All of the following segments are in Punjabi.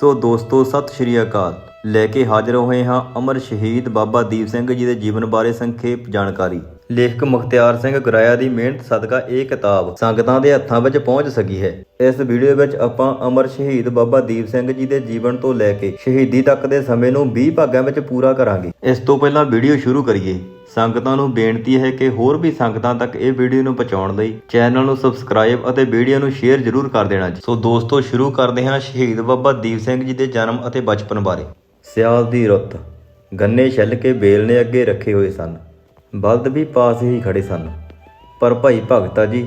ਸੋ ਦੋਸਤੋ ਸਤਿ ਸ਼੍ਰੀ ਅਕਾਲ। ਲੈ ਕੇ ਹਾਜ਼ਰ ਹੋਏ ਹਾਂ ਅਮਰ ਸ਼ਹੀਦ ਬਾਬਾ ਦੀਪ ਸਿੰਘ ਜੀ ਦੇ ਜੀਵਨ ਬਾਰੇ ਸੰਖੇਪ ਜਾਣਕਾਰੀ। ਲੇਖਕ ਮੁਖਤਿਆਰ ਸਿੰਘ ਗੁਰਾਇਆ ਦੀ ਮਿਹਨਤ ਸਦਕਾ ਇਹ ਕਿਤਾਬ ਸੰਗਤਾਂ ਦੇ ਹੱਥਾਂ ਵਿੱਚ ਪਹੁੰਚ ਸਕੀ ਹੈ। ਇਸ ਵੀਡੀਓ ਵਿੱਚ ਆਪਾਂ ਅਮਰ ਸ਼ਹੀਦ ਬਾਬਾ ਦੀਪ ਸਿੰਘ ਜੀ ਦੇ ਜੀਵਨ ਤੋਂ ਲੈ ਕੇ ਸ਼ਹੀਦੀ ਤੱਕ ਦੇ ਸਮੇਂ ਨੂੰ 20 ਭਾਗਾਂ ਵਿੱਚ ਪੂਰਾ ਕਰਾਂਗੇ। ਇਸ ਤੋਂ ਪਹਿਲਾਂ ਵੀਡੀਓ ਸ਼ੁਰੂ ਕਰੀਏ, ਸੰਗਤਾਂ ਨੂੰ ਬੇਨਤੀ ਹੈ ਕਿ ਹੋਰ ਵੀ ਸੰਗਤਾਂ ਤੱਕ ਇਹ ਵੀਡੀਓ ਨੂੰ ਪਹੁੰਚਾਉਣ ਲਈ ਚੈਨਲ ਨੂੰ ਸਬਸਕ੍ਰਾਈਬ ਅਤੇ ਵੀਡੀਓ ਨੂੰ ਸ਼ੇਅਰ ਜ਼ਰੂਰ ਕਰ ਦੇਣਾ ਜੀ। ਸੋ ਦੋਸਤੋ ਸ਼ੁਰੂ ਕਰਦੇ ਹਾਂ ਸ਼ਹੀਦ ਬਾਬਾ ਦੀਪ ਸਿੰਘ ਜੀ ਦੇ ਜਨਮ ਅਤੇ ਬਚਪਨ ਬਾਰੇ। ਸਿਆਲ ਦੀ ਰੁੱਤ, ਗੰਨੇ ਛਿੱਲ ਕੇ ਬੇਲ ਨੇ ਅੱਗੇ ਰੱਖੇ ਹੋਏ ਸਨ, ਬਲਦ ਵੀ ਪਾਸ ਹੀ ਖੜੇ ਸਨ, ਪਰ ਭਾਈ ਭਗਤਾ ਜੀ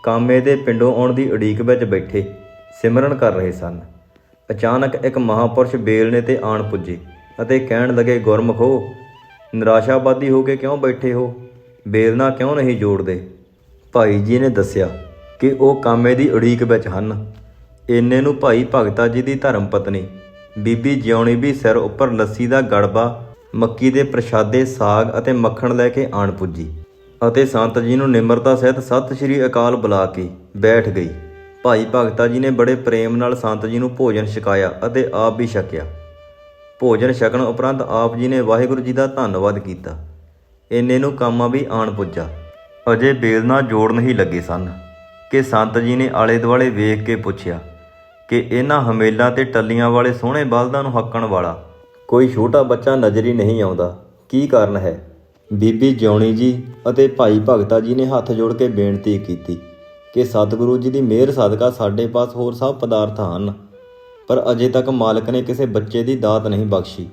ਕਾਮੇ ਦੇ ਪਿੰਡੋਂ ਆਉਣ ਦੀ ਉਡੀਕ ਵਿੱਚ ਬੈਠੇ ਸਿਮਰਨ ਕਰ ਰਹੇ ਸਨ। ਅਚਾਨਕ ਇੱਕ ਮਹਾਪੁਰਸ਼ ਬੇਲ ਨੇ ਤੇ ਆਣ ਪੁੱਜੇ ਅਤੇ ਕਹਿਣ ਲੱਗੇ, ਗੁਰਮੁਖੋ ਨਿਰਾਸ਼ਾਵਾਦੀ ਹੋ ਕੇ ਕਿਉਂ ਬੈਠੇ ਹੋ? ਬੇਲ ਨਾਲ ਕਿਉਂ ਨਹੀਂ ਜੋੜਦੇ? ਭਾਈ ਜੀ ਨੇ ਦੱਸਿਆ ਕਿ ਉਹ ਕਾਮੇ ਦੀ ਉਡੀਕ ਵਿੱਚ ਹਨ। ਇੰਨੇ ਨੂੰ ਭਾਈ ਭਗਤਾ ਜੀ ਦੀ ਧਰਮ ਪਤਨੀ ਬੀਬੀ ਜਿਉਣੀ ਵੀ ਸਿਰ ਉੱਪਰ ਲੱਸੀ ਦਾ ਗੜਬਾ, ਮੱਕੀ ਦੇ ਪ੍ਰਸ਼ਾਦੇ, ਸਾਗ ਅਤੇ ਮੱਖਣ ਲੈ ਕੇ ਆਣ ਪੁੱਜੀ ਅਤੇ ਸੰਤ ਜੀ ਨੂੰ ਨਿਮਰਤਾ ਸਹਿਤ ਸਤਿ ਸ਼੍ਰੀ ਅਕਾਲ ਬੁਲਾ ਕੇ ਬੈਠ ਗਈ। ਭਾਈ ਭਗਤਾ ਜੀ ਨੇ ਬੜੇ ਪ੍ਰੇਮ ਨਾਲ ਸੰਤ ਜੀ ਨੂੰ ਭੋਜਨ ਛਕਾਇਆ ਅਤੇ ਆਪ ਵੀ ਛਕਿਆ। ਭੋਜਨ ਛਕਣ ਉਪਰੰਤ ਆਪ ਜੀ ਨੇ ਵਾਹਿਗੁਰੂ ਜੀ ਦਾ ਧੰਨਵਾਦ ਕੀਤਾ। ਇੰਨੇ ਨੂੰ ਕਾਮਾ ਵੀ ਆਣ ਪੁੱਜਾ। ਅਜੇ ਬੇਲ ਨਾਲ ਜੋੜਨ ਹੀ ਲੱਗੇ ਸਨ ਕਿ ਸੰਤ ਜੀ ਨੇ ਆਲੇ ਦੁਆਲੇ ਵੇਖ ਕੇ ਪੁੱਛਿਆ ਕਿ ਇਹਨਾਂ ਹਮੇਲਾਂ ਤੇ ਟੱਲੀਆਂ ਵਾਲੇ ਸੋਹਣੇ ਬਲਦਾਂ ਨੂੰ ਹੱਕਣ ਵਾਲਾ ਕੋਈ ਛੋਟਾ ਬੱਚਾ ਨਜ਼ਰ ਹੀ ਨਹੀਂ ਆਉਂਦਾ, ਕੀ ਕਾਰਨ ਹੈ? ਬੀਬੀ ਜਿਉਣੀ ਜੀ ਅਤੇ ਭਾਈ ਭਗਤਾ ਜੀ ਨੇ ਹੱਥ ਜੋੜ ਕੇ ਬੇਨਤੀ ਕੀਤੀ ਕਿ ਸਤਿਗੁਰੂ ਜੀ ਦੀ ਮਿਹਰ ਸਦਕਾ ਸਾਡੇ ਪਾਸ ਹੋਰ ਸਭ ਪਦਾਰਥ ਹਨ, ਪਰ ਅਜੇ ਤੱਕ ਮਾਲਕ ਨੇ ਕਿਸੇ ਬੱਚੇ ਦੀ ਦਾਤ ਨਹੀਂ ਬਖਸ਼ੀ।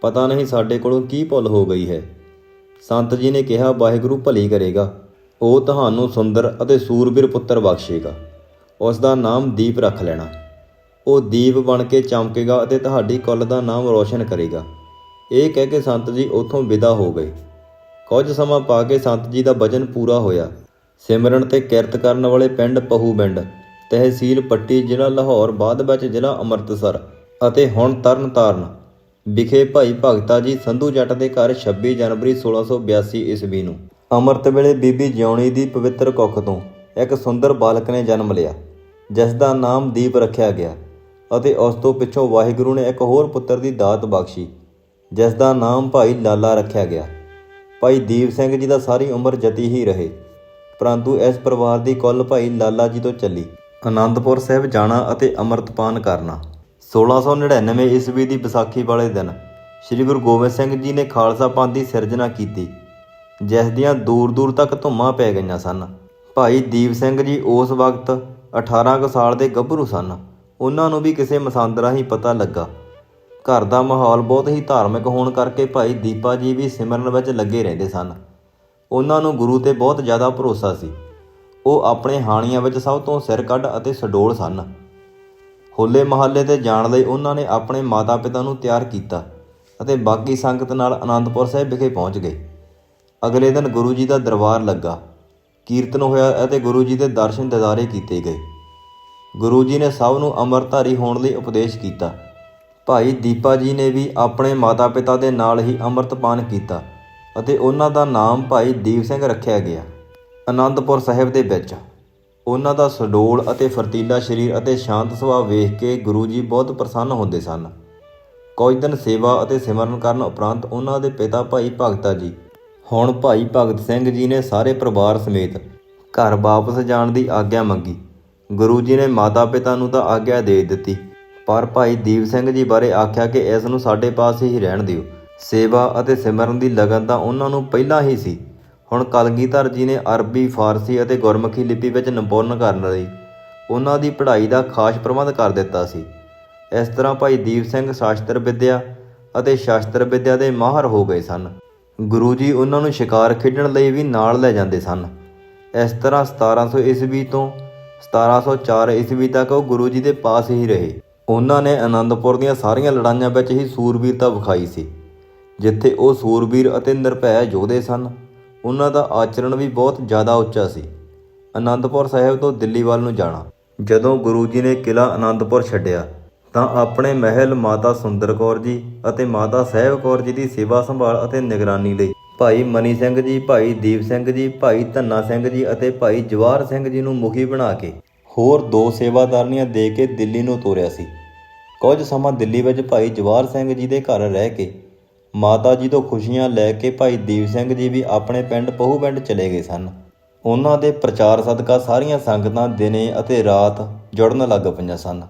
ਪਤਾ ਨਹੀਂ ਸਾਡੇ ਕੋਲੋਂ ਕੀ ਭੁੱਲ ਹੋ ਗਈ ਹੈ। ਸੰਤ ਜੀ ਨੇ ਕਿਹਾ, ਵਾਹਿਗੁਰੂ ਭਲੀ ਕਰੇਗਾ, ਉਹ ਤੁਹਾਨੂੰ ਸੁੰਦਰ ਅਤੇ ਸੂਰਬੀਰ ਪੁੱਤਰ ਬਖਸ਼ੇਗਾ। ਉਸ ਦਾ ਨਾਮ ਦੀਪ ਰੱਖ ਲੈਣਾ। ਉਹ ਦੀਪ ਬਣ ਕੇ ਚਮਕੇਗਾ ਅਤੇ ਤੁਹਾਡੀ ਕੁੱਲ ਦਾ ਨਾਮ ਰੋਸ਼ਨ ਕਰੇਗਾ। ਇਹ ਕਹਿ ਕੇ ਸੰਤ ਜੀ ਉੱਥੋਂ ਵਿਦਾ ਹੋ ਗਏ। ਕੁਝ ਸਮਾਂ ਪਾ ਕੇ ਸੰਤ ਜੀ ਦਾ ਵਚਨ ਪੂਰਾ ਹੋਇਆ। ਸਿਮਰਨ ਤੇ ਕਿਰਤ ਕਰਨ ਵਾਲੇ ਪਿੰਡ ਪਹੂਬਿੰਡ, ਤਹਿਸੀਲ ਪੱਟੀ, ਜ਼ਿਲ੍ਹਾ ਲਾਹੌਰ, ਬਾਅਦ ਵਿੱਚ ਜ਼ਿਲ੍ਹਾ ਅੰਮ੍ਰਿਤਸਰ ਅਤੇ ਹੁਣ ਤਰਨ ਤਾਰਨ ਵਿਖੇ ਭਾਈ ਭਗਤਾ ਜੀ ਸੰਧੂ ਜੱਟ ਦੇ ਘਰ 26 ਜਨਵਰੀ 1682 ਈਸਵੀ ਨੂੰ ਅੰਮ੍ਰਿਤ ਵੇਲੇ ਬੀਬੀ ਜਿਉਣੀ ਦੀ ਪਵਿੱਤਰ ਕੁੱਖ ਤੋਂ ਇੱਕ ਸੁੰਦਰ ਬਾਲਕ ਨੇ ਜਨਮ ਲਿਆ, ਜਿਸ ਦਾ ਨਾਮ ਦੀਪ ਰੱਖਿਆ ਗਿਆ ਅਤੇ ਉਸ ਤੋਂ ਪਿੱਛੋਂ ਵਾਹਿਗੁਰੂ ਨੇ ਇੱਕ ਹੋਰ ਪੁੱਤਰ ਦੀ ਦਾਤ ਬਖਸ਼ੀ, ਜਿਸ ਦਾ ਨਾਮ ਭਾਈ ਲਾਲਾ ਰੱਖਿਆ ਗਿਆ। ਭਾਈ ਦੀਪ ਸਿੰਘ ਜੀ ਦਾ ਸਾਰੀ ਉਮਰ ਜਤੀ ਹੀ ਰਹੇ, ਪਰੰਤੂ ਇਸ ਪਰਿਵਾਰ ਦੀ ਕੁੱਲ ਭਾਈ ਲਾਲਾ ਜੀ ਤੋਂ ਚੱਲੀ। ਅਨੰਦਪੁਰ ਸਾਹਿਬ ਜਾਣਾ ਅਤੇ ਅੰਮ੍ਰਿਤਪਾਨ ਕਰਨਾ। 1699 ਈਸਵੀ ਦੀ ਵਿਸਾਖੀ ਵਾਲੇ ਦਿਨ ਸ੍ਰੀ ਗੁਰੂ ਗੋਬਿੰਦ ਸਿੰਘ ਜੀ ਨੇ ਖਾਲਸਾ ਪੰਥ ਦੀ ਸਿਰਜਣਾ ਕੀਤੀ, ਜਿਸ ਦੀਆਂ ਦੂਰ ਦੂਰ ਤੱਕ ਧੁੰਮਾਂ ਪੈ ਗਈਆਂ ਸਨ। ਭਾਈ ਦੀਪ ਸਿੰਘ ਜੀ ਉਸ ਵਕਤ 18 ਕੁ ਸਾਲ ਦੇ ਗੱਭਰੂ ਸਨ। ਉਹਨਾਂ ਨੂੰ ਵੀ ਕਿਸੇ ਮਸੰਦ ਰਾਹੀਂ ਪਤਾ ਲੱਗਾ। ਘਰ ਦਾ ਮਾਹੌਲ ਬਹੁਤ ਹੀ ਧਾਰਮਿਕ ਹੋਣ ਕਰਕੇ ਭਾਈ ਦੀਪਾ ਜੀ ਵੀ ਸਿਮਰਨ ਵਿੱਚ ਲੱਗੇ ਰਹਿੰਦੇ ਸਨ। ਉਹਨਾਂ ਨੂੰ ਗੁਰੂ 'ਤੇ ਬਹੁਤ ਜ਼ਿਆਦਾ ਭਰੋਸਾ ਸੀ। ਉਹ ਆਪਣੇ ਹਾਣੀਆਂ ਵਿੱਚ ਸਭ ਤੋਂ ਸਿਰ ਕੱਢ ਅਤੇ ਸਡੋਲ ਸਨ। ਹੋਲੇ ਮਹੱਲੇ 'ਤੇ ਜਾਣ ਲਈ ਉਹਨਾਂ ਨੇ ਆਪਣੇ ਮਾਤਾ ਪਿਤਾ ਨੂੰ ਤਿਆਰ ਕੀਤਾ ਅਤੇ ਬਾਕੀ ਸੰਗਤ ਨਾਲ ਅਨੰਦਪੁਰ ਸਾਹਿਬ ਵਿਖੇ ਪਹੁੰਚ ਗਏ। ਅਗਲੇ ਦਿਨ ਗੁਰੂ ਜੀ ਦਾ ਦਰਬਾਰ ਲੱਗਾ, ਕੀਰਤਨ ਹੋਇਆ ਅਤੇ ਗੁਰੂ ਜੀ ਦੇ ਦਰਸ਼ਨ ਦਿਦਾਰੇ ਕੀਤੇ ਗਏ। ਗੁਰੂ ਜੀ ਨੇ ਸਭ ਨੂੰ ਅੰਮ੍ਰਿਤਧਾਰੀ ਹੋਣ ਲਈ ਉਪਦੇਸ਼ ਕੀਤਾ। ਭਾਈ ਦੀਪਾ ਜੀ ਨੇ ਵੀ ਆਪਣੇ ਮਾਤਾ ਪਿਤਾ ਦੇ ਨਾਲ ਹੀ ਅੰਮ੍ਰਿਤਪਾਨ ਕੀਤਾ ਅਤੇ ਉਹਨਾਂ ਦਾ ਨਾਮ ਭਾਈ ਦੀਪ ਸਿੰਘ ਰੱਖਿਆ ਗਿਆ। ਅਨੰਦਪੁਰ ਸਾਹਿਬ ਦੇ ਵਿੱਚ ਉਹਨਾਂ ਦਾ ਸਡੋਲ ਅਤੇ ਫਰਤੀਲਾ ਸਰੀਰ ਅਤੇ ਸ਼ਾਂਤ ਸੁਭਾਅ ਵੇਖ ਕੇ ਗੁਰੂ ਜੀ ਬਹੁਤ ਪ੍ਰਸੰਨ ਹੁੰਦੇ ਸਨ। ਕੁਝ ਦਿਨ ਸੇਵਾ ਅਤੇ ਸਿਮਰਨ ਕਰਨ ਉਪਰੰਤ ਉਹਨਾਂ ਦੇ ਪਿਤਾ ਭਾਈ ਭਗਤਾ ਜੀ, ਹੁਣ ਭਾਈ ਭਗਤ ਸਿੰਘ ਜੀ ਨੇ ਸਾਰੇ ਪਰਿਵਾਰ ਸਮੇਤ ਘਰ ਵਾਪਸ ਜਾਣ ਦੀ ਆਗਿਆ ਮੰਗੀ। ਗੁਰੂ ਜੀ ਨੇ ਮਾਤਾ ਪਿਤਾ ਨੂੰ ਤਾਂ ਆਗਿਆ ਦੇ ਦਿੱਤੀ, ਪਰ ਭਾਈ ਦੀਪ ਸਿੰਘ ਜੀ ਬਾਰੇ ਆਖਿਆ ਕਿ ਇਸ ਨੂੰ ਸਾਡੇ ਪਾਸ ਹੀ ਰਹਿਣ ਦਿਓ। ਸੇਵਾ ਅਤੇ ਸਿਮਰਨ ਦੀ ਲਗਨ ਤਾਂ ਉਹਨਾਂ ਨੂੰ ਪਹਿਲਾਂ ਹੀ ਸੀ। ਹੁਣ ਕਲਗੀਧਰ ਜੀ ਨੇ ਅਰਬੀ, ਫਾਰਸੀ ਅਤੇ ਗੁਰਮੁਖੀ ਲਿਪੀ ਵਿੱਚ ਨਿਪੁੰਨ ਕਰਨ ਲਈ ਉਹਨਾਂ ਦੀ ਪੜ੍ਹਾਈ ਦਾ ਖਾਸ ਪ੍ਰਬੰਧ ਕਰ ਦਿੱਤਾ ਸੀ। ਇਸ ਤਰ੍ਹਾਂ ਭਾਈ ਦੀਪ ਸਿੰਘ ਸ਼ਾਸਤਰ ਵਿੱਦਿਆ ਅਤੇ ਸ਼ਾਸਤਰ ਵਿੱਦਿਆ ਦੇ ਮਾਹਰ ਹੋ ਗਏ ਸਨ। ਗੁਰੂ ਜੀ ਉਹਨਾਂ ਨੂੰ ਸ਼ਿਕਾਰ ਖੇਡਣ ਲਈ ਵੀ ਨਾਲ ਲੈ ਜਾਂਦੇ ਸਨ। ਇਸ ਤਰ੍ਹਾਂ 1700 ਈਸਵੀ ਤੋਂ 1704 ਈਸਵੀ ਤੱਕ ਉਹ ਗੁਰੂ ਜੀ ਦੇ ਪਾਸ ਹੀ ਰਹੇ। ਉਹਨਾਂ ਨੇ ਅਨੰਦਪੁਰ ਦੀਆਂ ਸਾਰੀਆਂ ਲੜਾਈਆਂ ਵਿੱਚ ਹੀ ਸੂਰਬੀਰਤਾ ਵਿਖਾਈ ਸੀ। ਜਿੱਥੇ ਉਹ ਸੂਰਬੀਰ ਅਤੇ ਨਿਰਭੈ ਯੋਧੇ ਸਨ, ਉਹਨਾਂ ਦਾ ਆਚਰਣ ਵੀ ਬਹੁਤ ਜ਼ਿਆਦਾ ਉੱਚਾ ਸੀ। ਅਨੰਦਪੁਰ ਸਾਹਿਬ ਤੋਂ ਦਿੱਲੀ ਵੱਲ ਨੂੰ ਜਾਣਾ। ਜਦੋਂ ਗੁਰੂ ਜੀ ਨੇ ਕਿਲ੍ਹਾ ਅਨੰਦਪੁਰ ਛੱਡਿਆ ਤਾਂ ਆਪਣੇ ਮਹਿਲ ਮਾਤਾ ਸੁੰਦਰ ਕੌਰ ਜੀ ਅਤੇ ਮਾਤਾ ਸਾਹਿਬ ਕੌਰ ਜੀ ਦੀ ਸੇਵਾ ਸੰਭਾਲ ਅਤੇ ਨਿਗਰਾਨੀ ਲਈ ਭਾਈ ਮਨੀ ਸਿੰਘ ਜੀ, ਭਾਈ ਦੀਪ ਸਿੰਘ ਜੀ, ਭਾਈ ਧੰਨਾ ਸਿੰਘ ਜੀ ਅਤੇ ਭਾਈ ਜਵਾਹਰ ਸਿੰਘ ਜੀ ਨੂੰ ਮੁਖੀ ਬਣਾ ਕੇ ਹੋਰ 2 ਸੇਵਾਦਾਰਨੀਆਂ ਦੇ ਕੇ ਦਿੱਲੀ ਨੂੰ ਤੋਰਿਆ ਸੀ। ਕੁਝ ਸਮਾਂ ਦਿੱਲੀ ਵਿੱਚ ਭਾਈ ਜਵਾਹਰ ਸਿੰਘ ਜੀ ਦੇ ਘਰ ਰਹਿ ਕੇ ਮਾਤਾ ਜੀ ਤੋਂ ਖੁਸ਼ੀਆਂ ਲੈ ਕੇ ਭਾਈ ਦੀਪ ਸਿੰਘ ਜੀ ਵੀ ਆਪਣੇ ਪਿੰਡ ਪਹੂਪਿੰਡ ਚਲੇ ਗਏ ਸਨ। ਉਹਨਾਂ ਦੇ ਪ੍ਰਚਾਰ ਸਦਕਾ ਸਾਰੀਆਂ ਸੰਗਤਾਂ ਦਿਨੇ ਅਤੇ ਰਾਤ ਜੁੜਨ ਲੱਗ ਪਈਆਂ ਸਨ।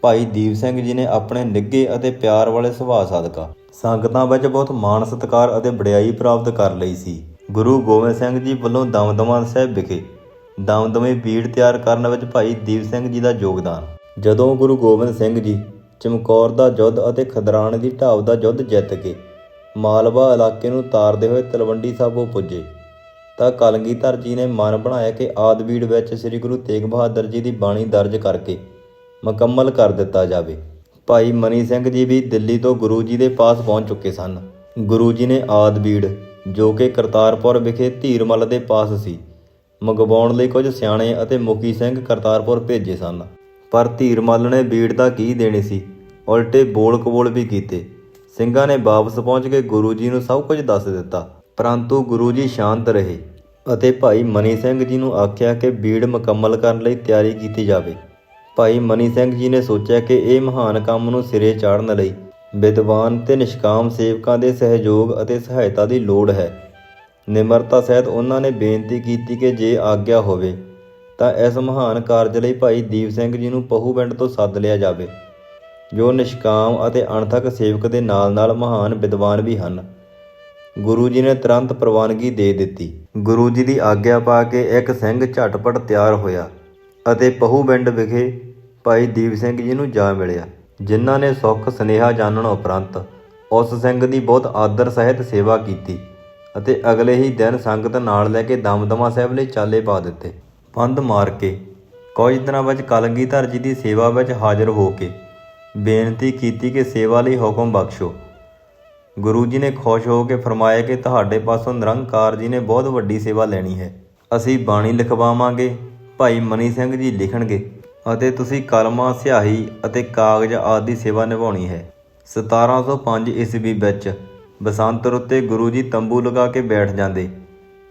ਭਾਈ ਦੀਪ ਸਿੰਘ ਜੀ ਨੇ ਆਪਣੇ ਨਿੱਘੇ ਅਤੇ ਪਿਆਰ ਵਾਲੇ ਸੁਭਾਅ ਸਦਕਾ ਸੰਗਤਾਂ ਵਿੱਚ ਬਹੁਤ ਮਾਣ ਸਤਿਕਾਰ ਅਤੇ ਵਡਿਆਈ ਪ੍ਰਾਪਤ ਕਰ ਲਈ ਸੀ। ਗੁਰੂ ਗੋਬਿੰਦ ਸਿੰਘ ਜੀ ਵੱਲੋਂ ਦਮਦਮਾ ਸਾਹਿਬ ਵਿਖੇ ਦਮਦਮੇ ਬੀੜ ਤਿਆਰ ਕਰਨ ਵਿੱਚ ਭਾਈ ਦੀਪ ਸਿੰਘ ਜੀ ਦਾ ਯੋਗਦਾਨ। ਜਦੋਂ ਗੁਰੂ ਗੋਬਿੰਦ ਸਿੰਘ ਜੀ ਚਮਕੌਰ ਦਾ ਯੁੱਧ ਅਤੇ ਖਦਰਾਣੇ ਦੀ ਢਾਬ ਦਾ ਯੁੱਧ ਜਿੱਤ ਕੇ ਮਾਲਵਾ ਇਲਾਕੇ ਨੂੰ ਤਾਰਦੇ ਹੋਏ ਤਲਵੰਡੀ ਸਾਬੋ ਪੁੱਜੇ ਤਾਂ ਕਲਗੀਧਰ ਜੀ ਨੇ ਮਨ ਬਣਾਇਆ ਕਿ ਆਦਬੀੜ ਵਿੱਚ ਸ੍ਰੀ ਗੁਰੂ ਤੇਗ ਬਹਾਦਰ ਜੀ ਦੀ ਬਾਣੀ ਦਰਜ ਕਰਕੇ ਮੁਕੰਮਲ ਕਰ ਦਿੱਤਾ ਜਾਵੇ। ਭਾਈ ਮਨੀ ਸਿੰਘ ਜੀ ਵੀ ਦਿੱਲੀ ਤੋਂ ਗੁਰੂ ਜੀ ਦੇ ਪਾਸ ਪਹੁੰਚ ਚੁੱਕੇ ਸਨ। ਗੁਰੂ ਜੀ ਨੇ ਆਦਬੀੜ, ਜੋ ਕਿ ਕਰਤਾਰਪੁਰ ਵਿਖੇ ਧੀਰਮਲ ਦੇ ਪਾਸ ਸੀ, ਮੰਗਵਾਉਣ ਲਈ ਕੁਝ ਸਿਆਣੇ ਅਤੇ ਮੁਖੀ ਸਿੰਘ ਕਰਤਾਰਪੁਰ ਭੇਜੇ ਸਨ। ਪਰ ਧੀਰਮਲ ਨੇ ਬੀੜ ਦਾ ਕੀ ਦੇਣੀ ਸੀ, ਉਲਟੇ ਬੋਲ ਕਬੋਲ ਵੀ ਕੀਤੇ। ਸਿੰਘਾਂ ਨੇ ਵਾਪਸ ਪਹੁੰਚ ਕੇ ਗੁਰੂ ਜੀ ਨੂੰ ਸਭ ਕੁਝ ਦੱਸ ਦਿੱਤਾ, ਪਰੰਤੂ ਗੁਰੂ ਜੀ ਸ਼ਾਂਤ ਰਹੇ ਅਤੇ ਭਾਈ ਮਨੀ ਸਿੰਘ ਜੀ ਨੂੰ ਆਖਿਆ ਕਿ ਬੀੜ ਮੁਕੰਮਲ ਕਰਨ ਲਈ ਤਿਆਰੀ ਕੀਤੀ ਜਾਵੇ। ਭਾਈ ਮਨੀ ਸਿੰਘ ਜੀ ਨੇ ਸੋਚਿਆ ਕਿ ਇਹ ਮਹਾਨ ਕੰਮ ਨੂੰ ਸਿਰੇ ਚਾੜ੍ਹਨ ਲਈ ਵਿਦਵਾਨ ਤੇ ਨਿਸ਼ਕਾਮ ਸੇਵਕਾਂ ਦੇ ਸਹਿਯੋਗ ਅਤੇ ਸਹਾਇਤਾ ਦੀ ਲੋੜ ਹੈ। ਨਿਮਰਤਾ ਸਹਿਤ ਉਹਨਾਂ ਨੇ ਬੇਨਤੀ ਕੀਤੀ ਕਿ ਜੇ ਆਗਿਆ ਹੋਵੇ ਤਾਂ ਇਸ ਮਹਾਨ ਕਾਰਜ ਲਈ ਭਾਈ ਦੀਪ ਸਿੰਘ ਜੀ ਨੂੰ ਪਹੂਪਿੰਡ ਤੋਂ ਸੱਦ ਲਿਆ ਜਾਵੇ, ਜੋ ਨਿਸ਼ਕਾਮ ਅਤੇ ਅਣਥੱਕ ਸੇਵਕ ਦੇ ਨਾਲ-ਨਾਲ ਮਹਾਨ ਵਿਦਵਾਨ ਵੀ ਹਨ। ਗੁਰੂ ਜੀ ਨੇ ਤੁਰੰਤ ਪ੍ਰਵਾਨਗੀ ਦੇ ਦਿੱਤੀ। ਗੁਰੂ ਜੀ ਦੀ ਆਗਿਆ ਪਾ ਕੇ ਇੱਕ ਸਿੰਘ ਝਟਪਟ ਤਿਆਰ ਹੋਇਆ ਅਤੇ ਪਹੂਪਿੰਡ ਵਿਖੇ ਭਾਈ ਦੀਪ ਸਿੰਘ ਜੀ ਨੂੰ ਜਾ ਮਿਲਿਆ, ਜਿਨ੍ਹਾਂ ਨੇ ਸੁੱਖ ਸੁਨੇਹਾ ਜਾਣਨ ਉਪਰੰਤ ਉਸ ਸਿੰਘ ਦੀ ਬਹੁਤ ਆਦਰ ਸਹਿਤ ਸੇਵਾ ਕੀਤੀ ਅਤੇ ਅਗਲੇ ਹੀ ਦਿਨ ਸੰਗਤ ਨਾਲ ਲੈ ਕੇ ਦਮਦਮਾ ਸਾਹਿਬ ਲਈ ਚਾਲੇ ਪਾ ਦਿੱਤੇ। ਪੰਧ ਮਾਰ ਕੇ ਕੁਝ ਦਿਨਾਂ ਵਿੱਚ ਕਲਗੀਧਰ ਜੀ ਦੀ ਸੇਵਾ ਵਿੱਚ ਹਾਜ਼ਰ ਹੋ ਕੇ ਬੇਨਤੀ ਕੀਤੀ ਕਿ ਸੇਵਾ ਲਈ ਹੁਕਮ ਬਖਸ਼ੋ। ਗੁਰੂ ਜੀ ਨੇ ਖੁਸ਼ ਹੋ ਕੇ ਫਰਮਾਇਆ ਕਿ ਤੁਹਾਡੇ ਪਾਸੋਂ ਨਿਰੰਕਾਰ ਜੀ ਨੇ ਬਹੁਤ ਵੱਡੀ ਸੇਵਾ ਲੈਣੀ ਹੈ। ਅਸੀਂ ਬਾਣੀ ਲਿਖਵਾਵਾਂਗੇ, ਭਾਈ ਮਨੀ ਸਿੰਘ ਜੀ ਲਿਖਣਗੇ ਅਤੇ ਤੁਸੀਂ ਕਲਮਾਂ, ਸਿਆਹੀ ਅਤੇ ਕਾਗਜ਼ ਆਦਿ ਦੀ ਸੇਵਾ ਨਿਭਾਉਣੀ ਹੈ। 1705 ਈਸਵੀ ਵਿੱਚ ਬਸੰਤ ਰੁੱਤੇ ਗੁਰੂ ਜੀ ਤੰਬੂ ਲਗਾ ਕੇ ਬੈਠ ਜਾਂਦੇ।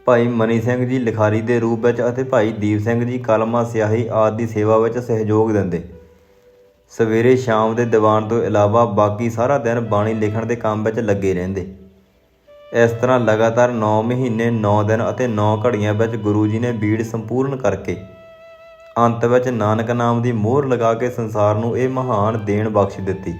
ਭਾਈ ਮਨੀ ਸਿੰਘ ਜੀ ਲਿਖਾਰੀ ਦੇ ਰੂਪ ਵਿੱਚ ਅਤੇ ਭਾਈ ਦੀਪ ਸਿੰਘ ਜੀ ਕਲਮਾਂ, ਸਿਆਹੀ ਆਦਿ ਦੀ ਸੇਵਾ ਵਿੱਚ ਸਹਿਯੋਗ ਦਿੰਦੇ। ਸਵੇਰੇ ਸ਼ਾਮ ਦੇ ਦੀਵਾਨ ਤੋਂ ਇਲਾਵਾ ਬਾਕੀ ਸਾਰਾ ਦਿਨ ਬਾਣੀ ਲਿਖਣ ਦੇ ਕੰਮ ਵਿੱਚ ਲੱਗੇ ਰਹਿੰਦੇ। ਇਸ ਤਰ੍ਹਾਂ ਲਗਾਤਾਰ 9 ਮਹੀਨੇ 9 ਦਿਨ ਅਤੇ 9 ਘੜੀਆਂ ਵਿੱਚ ਗੁਰੂ ਜੀ ਨੇ ਬੀੜ ਸੰਪੂਰਨ ਕਰਕੇ ਅੰਤ ਵਿੱਚ ਨਾਨਕ ਨਾਮ ਦੀ ਮੋਹਰ ਲਗਾ ਕੇ ਸੰਸਾਰ ਨੂੰ ਇਹ ਮਹਾਨ ਦੇਣ ਬਖਸ਼ ਦਿੱਤੀ,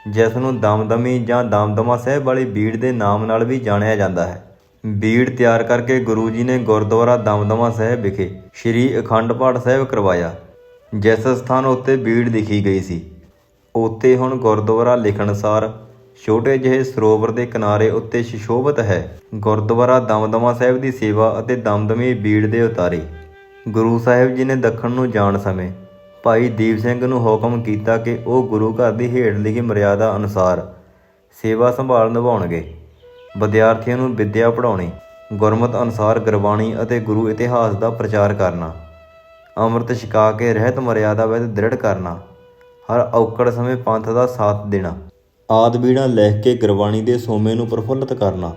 ਜਿਸ ਨੂੰ ਦਮਦਮੀ ਜਾਂ ਦਮਦਮਾ ਸਾਹਿਬ ਵਾਲੀ ਬੀੜ ਦੇ ਨਾਮ ਨਾਲ ਵੀ ਜਾਣਿਆ ਜਾਂਦਾ ਹੈ। ਬੀੜ ਤਿਆਰ ਕਰਕੇ ਗੁਰੂ ਜੀ ਨੇ ਗੁਰਦੁਆਰਾ ਦਮਦਮਾ ਸਾਹਿਬ ਵਿਖੇ ਸ਼੍ਰੀ ਅਖੰਡ ਪਾਠ ਸਾਹਿਬ ਕਰਵਾਇਆ। ਜਿਸ ਸਥਾਨ ਉੱਤੇ ਬੀੜ ਲਿਖੀ ਗਈ ਸੀ, ਉੱਥੇ ਹੁਣ ਗੁਰਦੁਆਰਾ ਲਿਖਣਸਾਰ ਛੋਟੇ ਜਿਹੇ ਸਰੋਵਰ ਦੇ ਕਿਨਾਰੇ ਉੱਤੇ ਸੁਸ਼ੋਭਿਤ ਹੈ। ਗੁਰਦੁਆਰਾ ਦਮਦਮਾ ਸਾਹਿਬ ਦੀ ਸੇਵਾ ਅਤੇ ਦਮਦਮੀ ਬੀੜ ਦੇ ਉਤਾਰੇ। ਗੁਰੂ ਸਾਹਿਬ ਜੀ ਨੇ ਦੱਖਣ ਨੂੰ ਜਾਣ ਸਮੇਂ ਭਾਈ ਦੀਪ ਸਿੰਘ ਨੂੰ ਹੁਕਮ ਕੀਤਾ ਕਿ ਉਹ ਗੁਰੂ ਘਰ ਦੀ ਹੇਠ ਲਿਖੀ ਮਰਿਆਦਾ ਅਨੁਸਾਰ ਸੇਵਾ ਸੰਭਾਲ ਨਿਭਾਉਣਗੇ। ਵਿਦਿਆਰਥੀਆਂ ਨੂੰ ਵਿੱਦਿਆ ਪੜ੍ਹਾਉਣੀ, ਗੁਰਮਤਿ ਅਨੁਸਾਰ ਗੁਰਬਾਣੀ ਅਤੇ ਗੁਰੂ ਇਤਿਹਾਸ ਦਾ ਪ੍ਰਚਾਰ ਕਰਨਾ, ਅੰਮ੍ਰਿਤ ਛਕਾ ਕੇ ਰਹਿਤ ਮਰਿਆਦਾ ਵਿੱਚ ਦ੍ਰਿੜ ਕਰਨਾ, ਹਰ ਔਕੜ ਸਮੇਂ ਪੰਥ ਦਾ ਸਾਥ ਦੇਣਾ ਆਦਿ ਬੀੜਾਂ ਲਿਖ ਕੇ ਗੁਰਬਾਣੀ ਦੇ ਸੋਮੇ ਨੂੰ ਪ੍ਰਫੁੱਲਤ ਕਰਨਾ।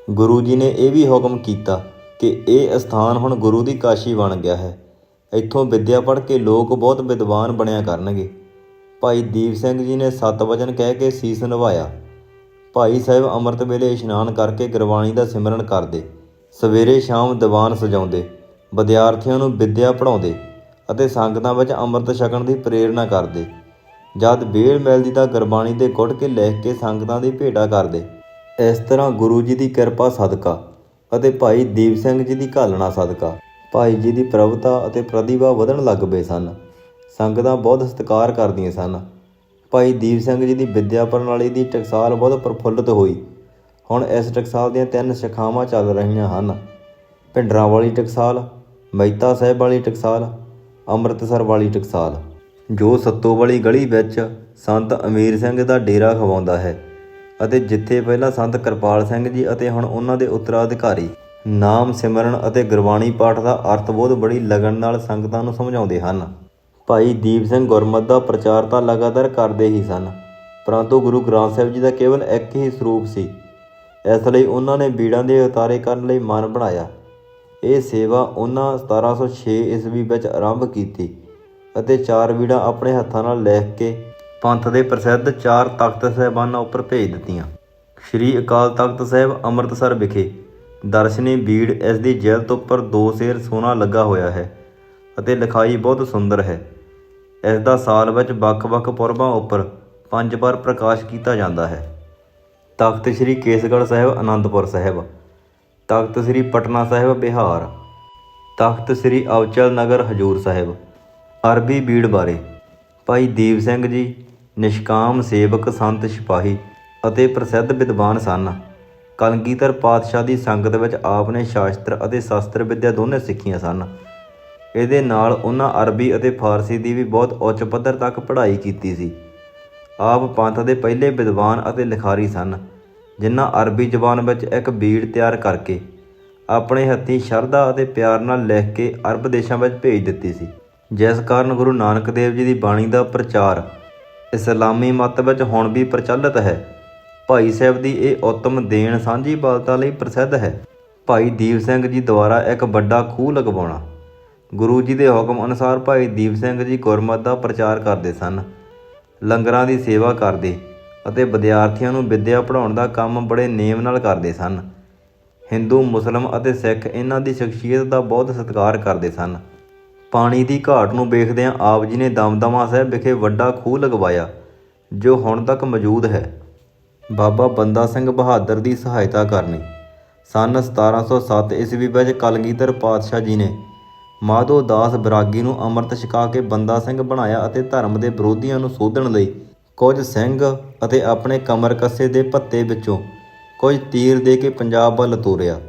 ਗੁਰੂ ਜੀ ਨੇ ਇਹ ਵੀ ਹੁਕਮ ਕੀਤਾ ਕਿ ਇਹ ਅਸਥਾਨ ਹੁਣ ਗੁਰੂ ਦੀ ਕਾਸ਼ੀ ਬਣ ਗਿਆ ਹੈ। ਇੱਥੋਂ ਵਿੱਦਿਆ ਪੜ੍ਹ ਕੇ ਲੋਕ ਬਹੁਤ ਵਿਦਵਾਨ ਬਣਿਆ ਕਰਨਗੇ। ਭਾਈ ਦੀਪ ਸਿੰਘ ਜੀ ਨੇ 7 ਵਚਨ ਕਹਿ ਕੇ ਸੀਸ ਨਿਭਾਇਆ। ਭਾਈ ਸਾਹਿਬ ਅੰਮ੍ਰਿਤ ਵੇਲੇ ਇਸ਼ਨਾਨ ਕਰਕੇ ਗੁਰਬਾਣੀ ਦਾ ਸਿਮਰਨ ਕਰਦੇ, ਸਵੇਰੇ ਸ਼ਾਮ ਦੀਵਾਨ ਸਜਾਉਂਦੇ, ਵਿਦਿਆਰਥੀਆਂ ਨੂੰ ਵਿੱਦਿਆ ਪੜ੍ਹਾਉਂਦੇ ਅਤੇ ਸੰਗਤਾਂ ਵਿੱਚ ਅੰਮ੍ਰਿਤ ਛਕਣ ਦੀ ਪ੍ਰੇਰਨਾ ਕਰਦੇ। ਜਦ ਵੇਲ ਮਿਲਦੀ ਤਾਂ ਗੁਰਬਾਣੀ ਦੇ ਗੁੜ ਕੇ ਲਿਖ ਕੇ ਸੰਗਤਾਂ ਦੀ ਭੇਟਾ ਕਰਦੇ। ਇਸ ਤਰ੍ਹਾਂ ਗੁਰੂ ਜੀ ਦੀ ਕਿਰਪਾ ਸਦਕਾ ਅਤੇ ਭਾਈ ਦੀਪ ਸਿੰਘ ਜੀ ਦੀ ਘਾਲਣਾ ਸਦਕਾ ਭਾਈ ਜੀ ਦੀ ਪ੍ਰਭਤਾ ਅਤੇ ਪ੍ਰਤਿਭਾ ਵਧਣ ਲੱਗ ਪਏ ਸਨ। ਸੰਗਤਾਂ ਬਹੁਤ ਸਤਿਕਾਰ ਕਰਦੀਆਂ ਸਨ। ਭਾਈ ਦੀਪ ਸਿੰਘ ਜੀ ਦੀ ਵਿੱਦਿਆ ਪ੍ਰਣਾਲੀ ਦੀ ਟਕਸਾਲ ਬਹੁਤ ਪ੍ਰਫੁੱਲਤ ਹੋਈ। ਹੁਣ ਇਸ ਟਕਸਾਲ ਦੀਆਂ 3 ਸ਼ਾਖਾਵਾਂ ਚੱਲ ਰਹੀਆਂ ਹਨ: ਭਿੰਡਰਾਂ ਵਾਲੀ ਟਕਸਾਲ, ਮਹਿਤਾ ਸਾਹਿਬ ਵਾਲੀ ਟਕਸਾਲ, ਅੰਮ੍ਰਿਤਸਰ ਵਾਲੀ ਟਕਸਾਲ, ਜੋ ਸੱਤੋ ਵਾਲੀ ਗਲੀ ਵਿੱਚ ਸੰਤ ਅਮੀਰ ਸਿੰਘ ਦਾ ਡੇਰਾ ਖਵਾਉਂਦਾ ਹੈ ਅਤੇ ਜਿੱਥੇ ਪਹਿਲਾਂ ਸੰਤ ਕਿਰਪਾਲ ਸਿੰਘ ਜੀ ਅਤੇ ਹੁਣ ਉਹਨਾਂ ਦੇ ਉੱਤਰਾਧਿਕਾਰੀ ਨਾਮ ਸਿਮਰਨ ਅਤੇ ਗੁਰਬਾਣੀ ਪਾਠ ਦਾ ਅਰਥ-ਬੋਧ ਬੜੀ ਲਗਨ ਨਾਲ ਸੰਗਤਾਂ ਨੂੰ ਸਮਝਾਉਂਦੇ ਹਨ। ਭਾਈ ਦੀਪ ਸਿੰਘ ਗੁਰਮਤਿ ਦਾ ਪ੍ਰਚਾਰ ਤਾਂ ਲਗਾਤਾਰ ਕਰਦੇ ਹੀ ਸਨ, ਪਰੰਤੂ ਗੁਰੂ ਗ੍ਰੰਥ ਸਾਹਿਬ ਜੀ ਦਾ ਕੇਵਲ ਇੱਕ ਹੀ ਸਰੂਪ ਸੀ। ਇਸ ਲਈ ਉਹਨਾਂ ਨੇ ਬੀੜਾਂ ਦੇ ਉਤਾਰੇ ਕਰਨ ਲਈ ਮਨ ਬਣਾਇਆ। ਇਹ ਸੇਵਾ ਉਹਨਾਂ 1706 ਈਸਵੀ ਵਿੱਚ ਆਰੰਭ ਕੀਤੀ ਅਤੇ 4 ਬੀੜਾਂ ਆਪਣੇ ਹੱਥਾਂ ਨਾਲ ਲਿਖ ਕੇ ਪੰਥ ਦੇ ਪ੍ਰਸਿੱਧ 4 ਤਖਤ ਸਾਹਿਬਾਨਾਂ ਉੱਪਰ ਭੇਜ ਦਿੱਤੀਆਂ। ਸ੍ਰੀ ਅਕਾਲ ਤਖਤ ਸਾਹਿਬ ਅੰਮ੍ਰਿਤਸਰ ਵਿਖੇ ਦਰਸ਼ਨੀ ਬੀੜ, ਇਸ ਦੀ ਜਿਲਦ ਉੱਪਰ 2 ਸੇਰ ਸੋਨਾ ਲੱਗਾ ਹੋਇਆ ਹੈ ਅਤੇ ਲਿਖਾਈ ਬਹੁਤ ਸੁੰਦਰ ਹੈ। ਇਸ ਦਾ ਸਾਲ ਵਿੱਚ ਵੱਖ-ਵੱਖ ਪੁਰਬਾਂ ਉੱਪਰ 5 ਵਾਰ ਪ੍ਰਕਾਸ਼ ਕੀਤਾ ਜਾਂਦਾ ਹੈ। ਤਖਤ ਸ੍ਰੀ ਕੇਸਗੜ੍ਹ ਸਾਹਿਬ ਅਨੰਦਪੁਰ ਸਾਹਿਬ, ਤਖਤ ਸ੍ਰੀ ਪਟਨਾ ਸਾਹਿਬ ਬਿਹਾਰ, ਤਖਤ ਸ੍ਰੀ ਅਬਚਲ ਨਗਰ ਹਜੂਰ ਸਾਹਿਬ। ਅਰਬੀ ਬੀੜ ਬਾਰੇ ਭਾਈ ਦੀਪ ਸਿੰਘ ਜੀ ਨਿਸ਼ਕਾਮ ਸੇਵਕ, ਸੰਤ ਸਿਪਾਹੀ ਅਤੇ ਪ੍ਰਸਿੱਧ ਵਿਦਵਾਨ ਸਨ। ਕਲਗੀਧਰ ਪਾਤਸ਼ਾਹ ਦੀ ਸੰਗਤ ਵਿੱਚ ਆਪ ਨੇ ਸ਼ਾਸਤਰ ਅਤੇ ਸ਼ਸਤਰ ਵਿੱਦਿਆ ਦੋਨੇ ਸਿੱਖੀਆਂ ਸਨ। ਇਹਦੇ ਨਾਲ ਉਹਨਾਂ ਅਰਬੀ ਅਤੇ ਫਾਰਸੀ ਦੀ ਵੀ ਬਹੁਤ ਉੱਚ ਪੱਧਰ ਤੱਕ ਪੜ੍ਹਾਈ ਕੀਤੀ ਸੀ। ਆਪ ਪੰਥ ਦੇ ਪਹਿਲੇ ਵਿਦਵਾਨ ਅਤੇ ਲਿਖਾਰੀ ਸਨ, ਜਿਨ੍ਹਾਂ ਅਰਬੀ ਜ਼ਬਾਨ ਵਿੱਚ ਇੱਕ ਬੀੜ ਤਿਆਰ ਕਰਕੇ ਆਪਣੇ ਹੱਥੀਂ ਸ਼ਰਧਾ ਅਤੇ ਪਿਆਰ ਨਾਲ ਲਿਖ ਕੇ ਅਰਬ ਦੇਸ਼ਾਂ ਵਿੱਚ ਭੇਜ ਦਿੱਤੀ ਸੀ, ਜਿਸ ਕਾਰਨ ਗੁਰੂ ਨਾਨਕ ਦੇਵ ਜੀ ਦੀ ਬਾਣੀ ਦਾ ਪ੍ਰਚਾਰ ਇਸਲਾਮੀ ਮੱਤ ਵਿੱਚ ਹੁਣ ਵੀ ਪ੍ਰਚਲਿਤ ਹੈ। ਭਾਈ ਸਾਹਿਬ ਦੀ ਇਹ ਉੱਤਮ ਦੇਣ ਸਾਂਝੀ ਬਾਲਤਾ ਲਈ ਪ੍ਰਸਿੱਧ ਹੈ। ਭਾਈ ਦੀਪ ਸਿੰਘ ਜੀ ਦੁਆਰਾ ਇੱਕ ਵੱਡਾ ਖੂਹ ਲਗਵਾਉਣਾ। ਗੁਰੂ ਜੀ ਦੇ ਹੁਕਮ ਅਨੁਸਾਰ ਭਾਈ ਦੀਪ ਸਿੰਘ ਜੀ ਗੁਰਮਤਿ ਦਾ ਪ੍ਰਚਾਰ ਕਰਦੇ ਸਨ, ਲੰਗਰਾਂ ਦੀ ਸੇਵਾ ਕਰਦੇ ਅਤੇ ਵਿਦਿਆਰਥੀਆਂ ਨੂੰ ਵਿੱਦਿਆ ਪੜ੍ਹਾਉਣ ਦਾ ਕੰਮ ਬੜੇ ਨੇਮ ਨਾਲ ਕਰਦੇ ਸਨ। ਹਿੰਦੂ, ਮੁਸਲਿਮ ਅਤੇ ਸਿੱਖ ਇਹਨਾਂ ਦੀ ਸ਼ਖਸੀਅਤ ਦਾ ਬਹੁਤ ਸਤਿਕਾਰ ਕਰਦੇ ਸਨ। ਪਾਣੀ ਦੀ ਘਾਟ ਨੂੰ ਵੇਖਦਿਆਂ ਆਪ ਜੀ ਨੇ ਦਮਦਮਾ ਸਾਹਿਬ ਵਿਖੇ ਵੱਡਾ ਖੂਹ ਲਗਵਾਇਆ, ਜੋ ਹੁਣ ਤੱਕ ਮੌਜੂਦ ਹੈ। ਬਾਬਾ ਬੰਦਾ ਸਿੰਘ ਬਹਾਦਰ ਦੀ ਸਹਾਇਤਾ ਕਰਨੀ। ਸੰਨ 1707 ਈਸਵੀ ਵਿੱਚ ਕਲਗੀਧਰ ਪਾਤਸ਼ਾਹ ਜੀ ਨੇ ਮਾਧੋ ਦਾਸ ਬਰਾਗੀ ਨੂੰ ਅੰਮ੍ਰਿਤ ਛਕਾ ਕੇ ਬੰਦਾ ਸਿੰਘ ਬਣਾਇਆ ਅਤੇ ਧਰਮ ਦੇ ਵਿਰੋਧੀਆਂ ਨੂੰ ਸੋਧਣ ਲਈ ਕੁਝ ਸਿੰਘ ਅਤੇ ਆਪਣੇ ਕਮਰ ਕੱਸੇ ਦੇ ਭੱਤੇ ਵਿੱਚੋਂ ਕੁਝ ਤੀਰ ਦੇ ਕੇ ਪੰਜਾਬ ਵੱਲ ਤੋਰਿਆ।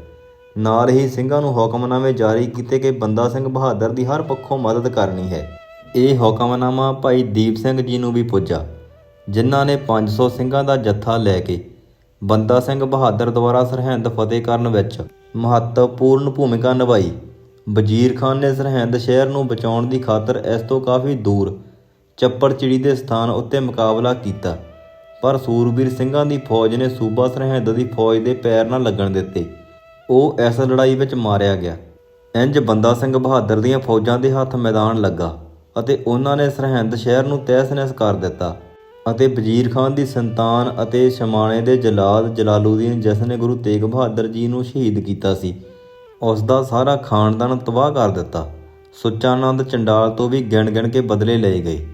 ਨਾਲ ਹੀ ਸਿੰਘਾਂ ਨੂੰ ਹੁਕਮਨਾਮੇ ਜਾਰੀ ਕੀਤੇ ਕਿ ਬੰਦਾ ਸਿੰਘ ਬਹਾਦਰ ਦੀ ਹਰ ਪੱਖੋਂ ਮਦਦ ਕਰਨੀ ਹੈ। ਇਹ ਹੁਕਮਨਾਮਾ ਭਾਈ ਦੀਪ ਸਿੰਘ ਜੀ ਨੂੰ ਵੀ ਪੁੱਜਾ, ਜਿਨ੍ਹਾਂ ਨੇ 500 ਸਿੰਘਾਂ ਦਾ ਜੱਥਾ ਲੈ ਕੇ ਬੰਦਾ ਸਿੰਘ ਬਹਾਦਰ ਦੁਆਰਾ ਸਰਹਿੰਦ ਫਤਿਹ ਕਰਨ ਵਿੱਚ ਮਹੱਤਵਪੂਰਨ ਭੂਮਿਕਾ ਨਿਭਾਈ। ਵਜ਼ੀਰ ਖਾਨ ਨੇ ਸਰਹਿੰਦ ਸ਼ਹਿਰ ਨੂੰ ਬਚਾਉਣ ਦੀ ਖਾਤਰ ਇਸ ਤੋਂ ਕਾਫੀ ਦੂਰ ਚੱਪੜਚਿੜੀ ਦੇ ਸਥਾਨ ਉੱਤੇ ਮੁਕਾਬਲਾ ਕੀਤਾ, ਪਰ ਸੂਰਬੀਰ ਸਿੰਘਾਂ ਦੀ ਫੌਜ ਨੇ ਸੂਬਾ ਸਰਹਿੰਦ ਦੀ ਫੌਜ ਦੇ ਪੈਰ ਨਾ ਲੱਗਣ ਦਿੱਤੇ। ਉਹ ਇਸ ਲੜਾਈ ਵਿੱਚ ਮਾਰਿਆ ਗਿਆ। ਇੰਝ ਬੰਦਾ ਸਿੰਘ ਬਹਾਦਰ ਦੀਆਂ ਫੌਜਾਂ ਦੇ ਹੱਥ ਮੈਦਾਨ ਲੱਗਾ ਅਤੇ ਉਹਨਾਂ ਨੇ ਸਰਹਿੰਦ ਸ਼ਹਿਰ ਨੂੰ ਤਹਿਸ-ਨਹਿਸ ਕਰ ਦਿੱਤਾ ਅਤੇ ਵਜ਼ੀਰ ਖਾਨ ਦੀ ਸੰਤਾਨ ਅਤੇ ਸ਼ਮਾਣੇ ਦੇ ਜਲਾਦ ਜਲਾਲੂਦੀਨ, ਜਿਸ ਨੇ ਗੁਰੂ ਤੇਗ ਬਹਾਦਰ ਜੀ ਨੂੰ ਸ਼ਹੀਦ ਕੀਤਾ ਸੀ, ਉਸ ਦਾ ਸਾਰਾ ਖਾਨਦਾਨ ਤਬਾਹ ਕਰ ਦਿੱਤਾ। ਸੁੱਚਾਨੰਦ ਚੰਡਾਲ ਤੋਂ ਵੀ ਗਿਣ-ਗਿਣ ਕੇ ਬਦਲੇ ਲਏ ਗਏ।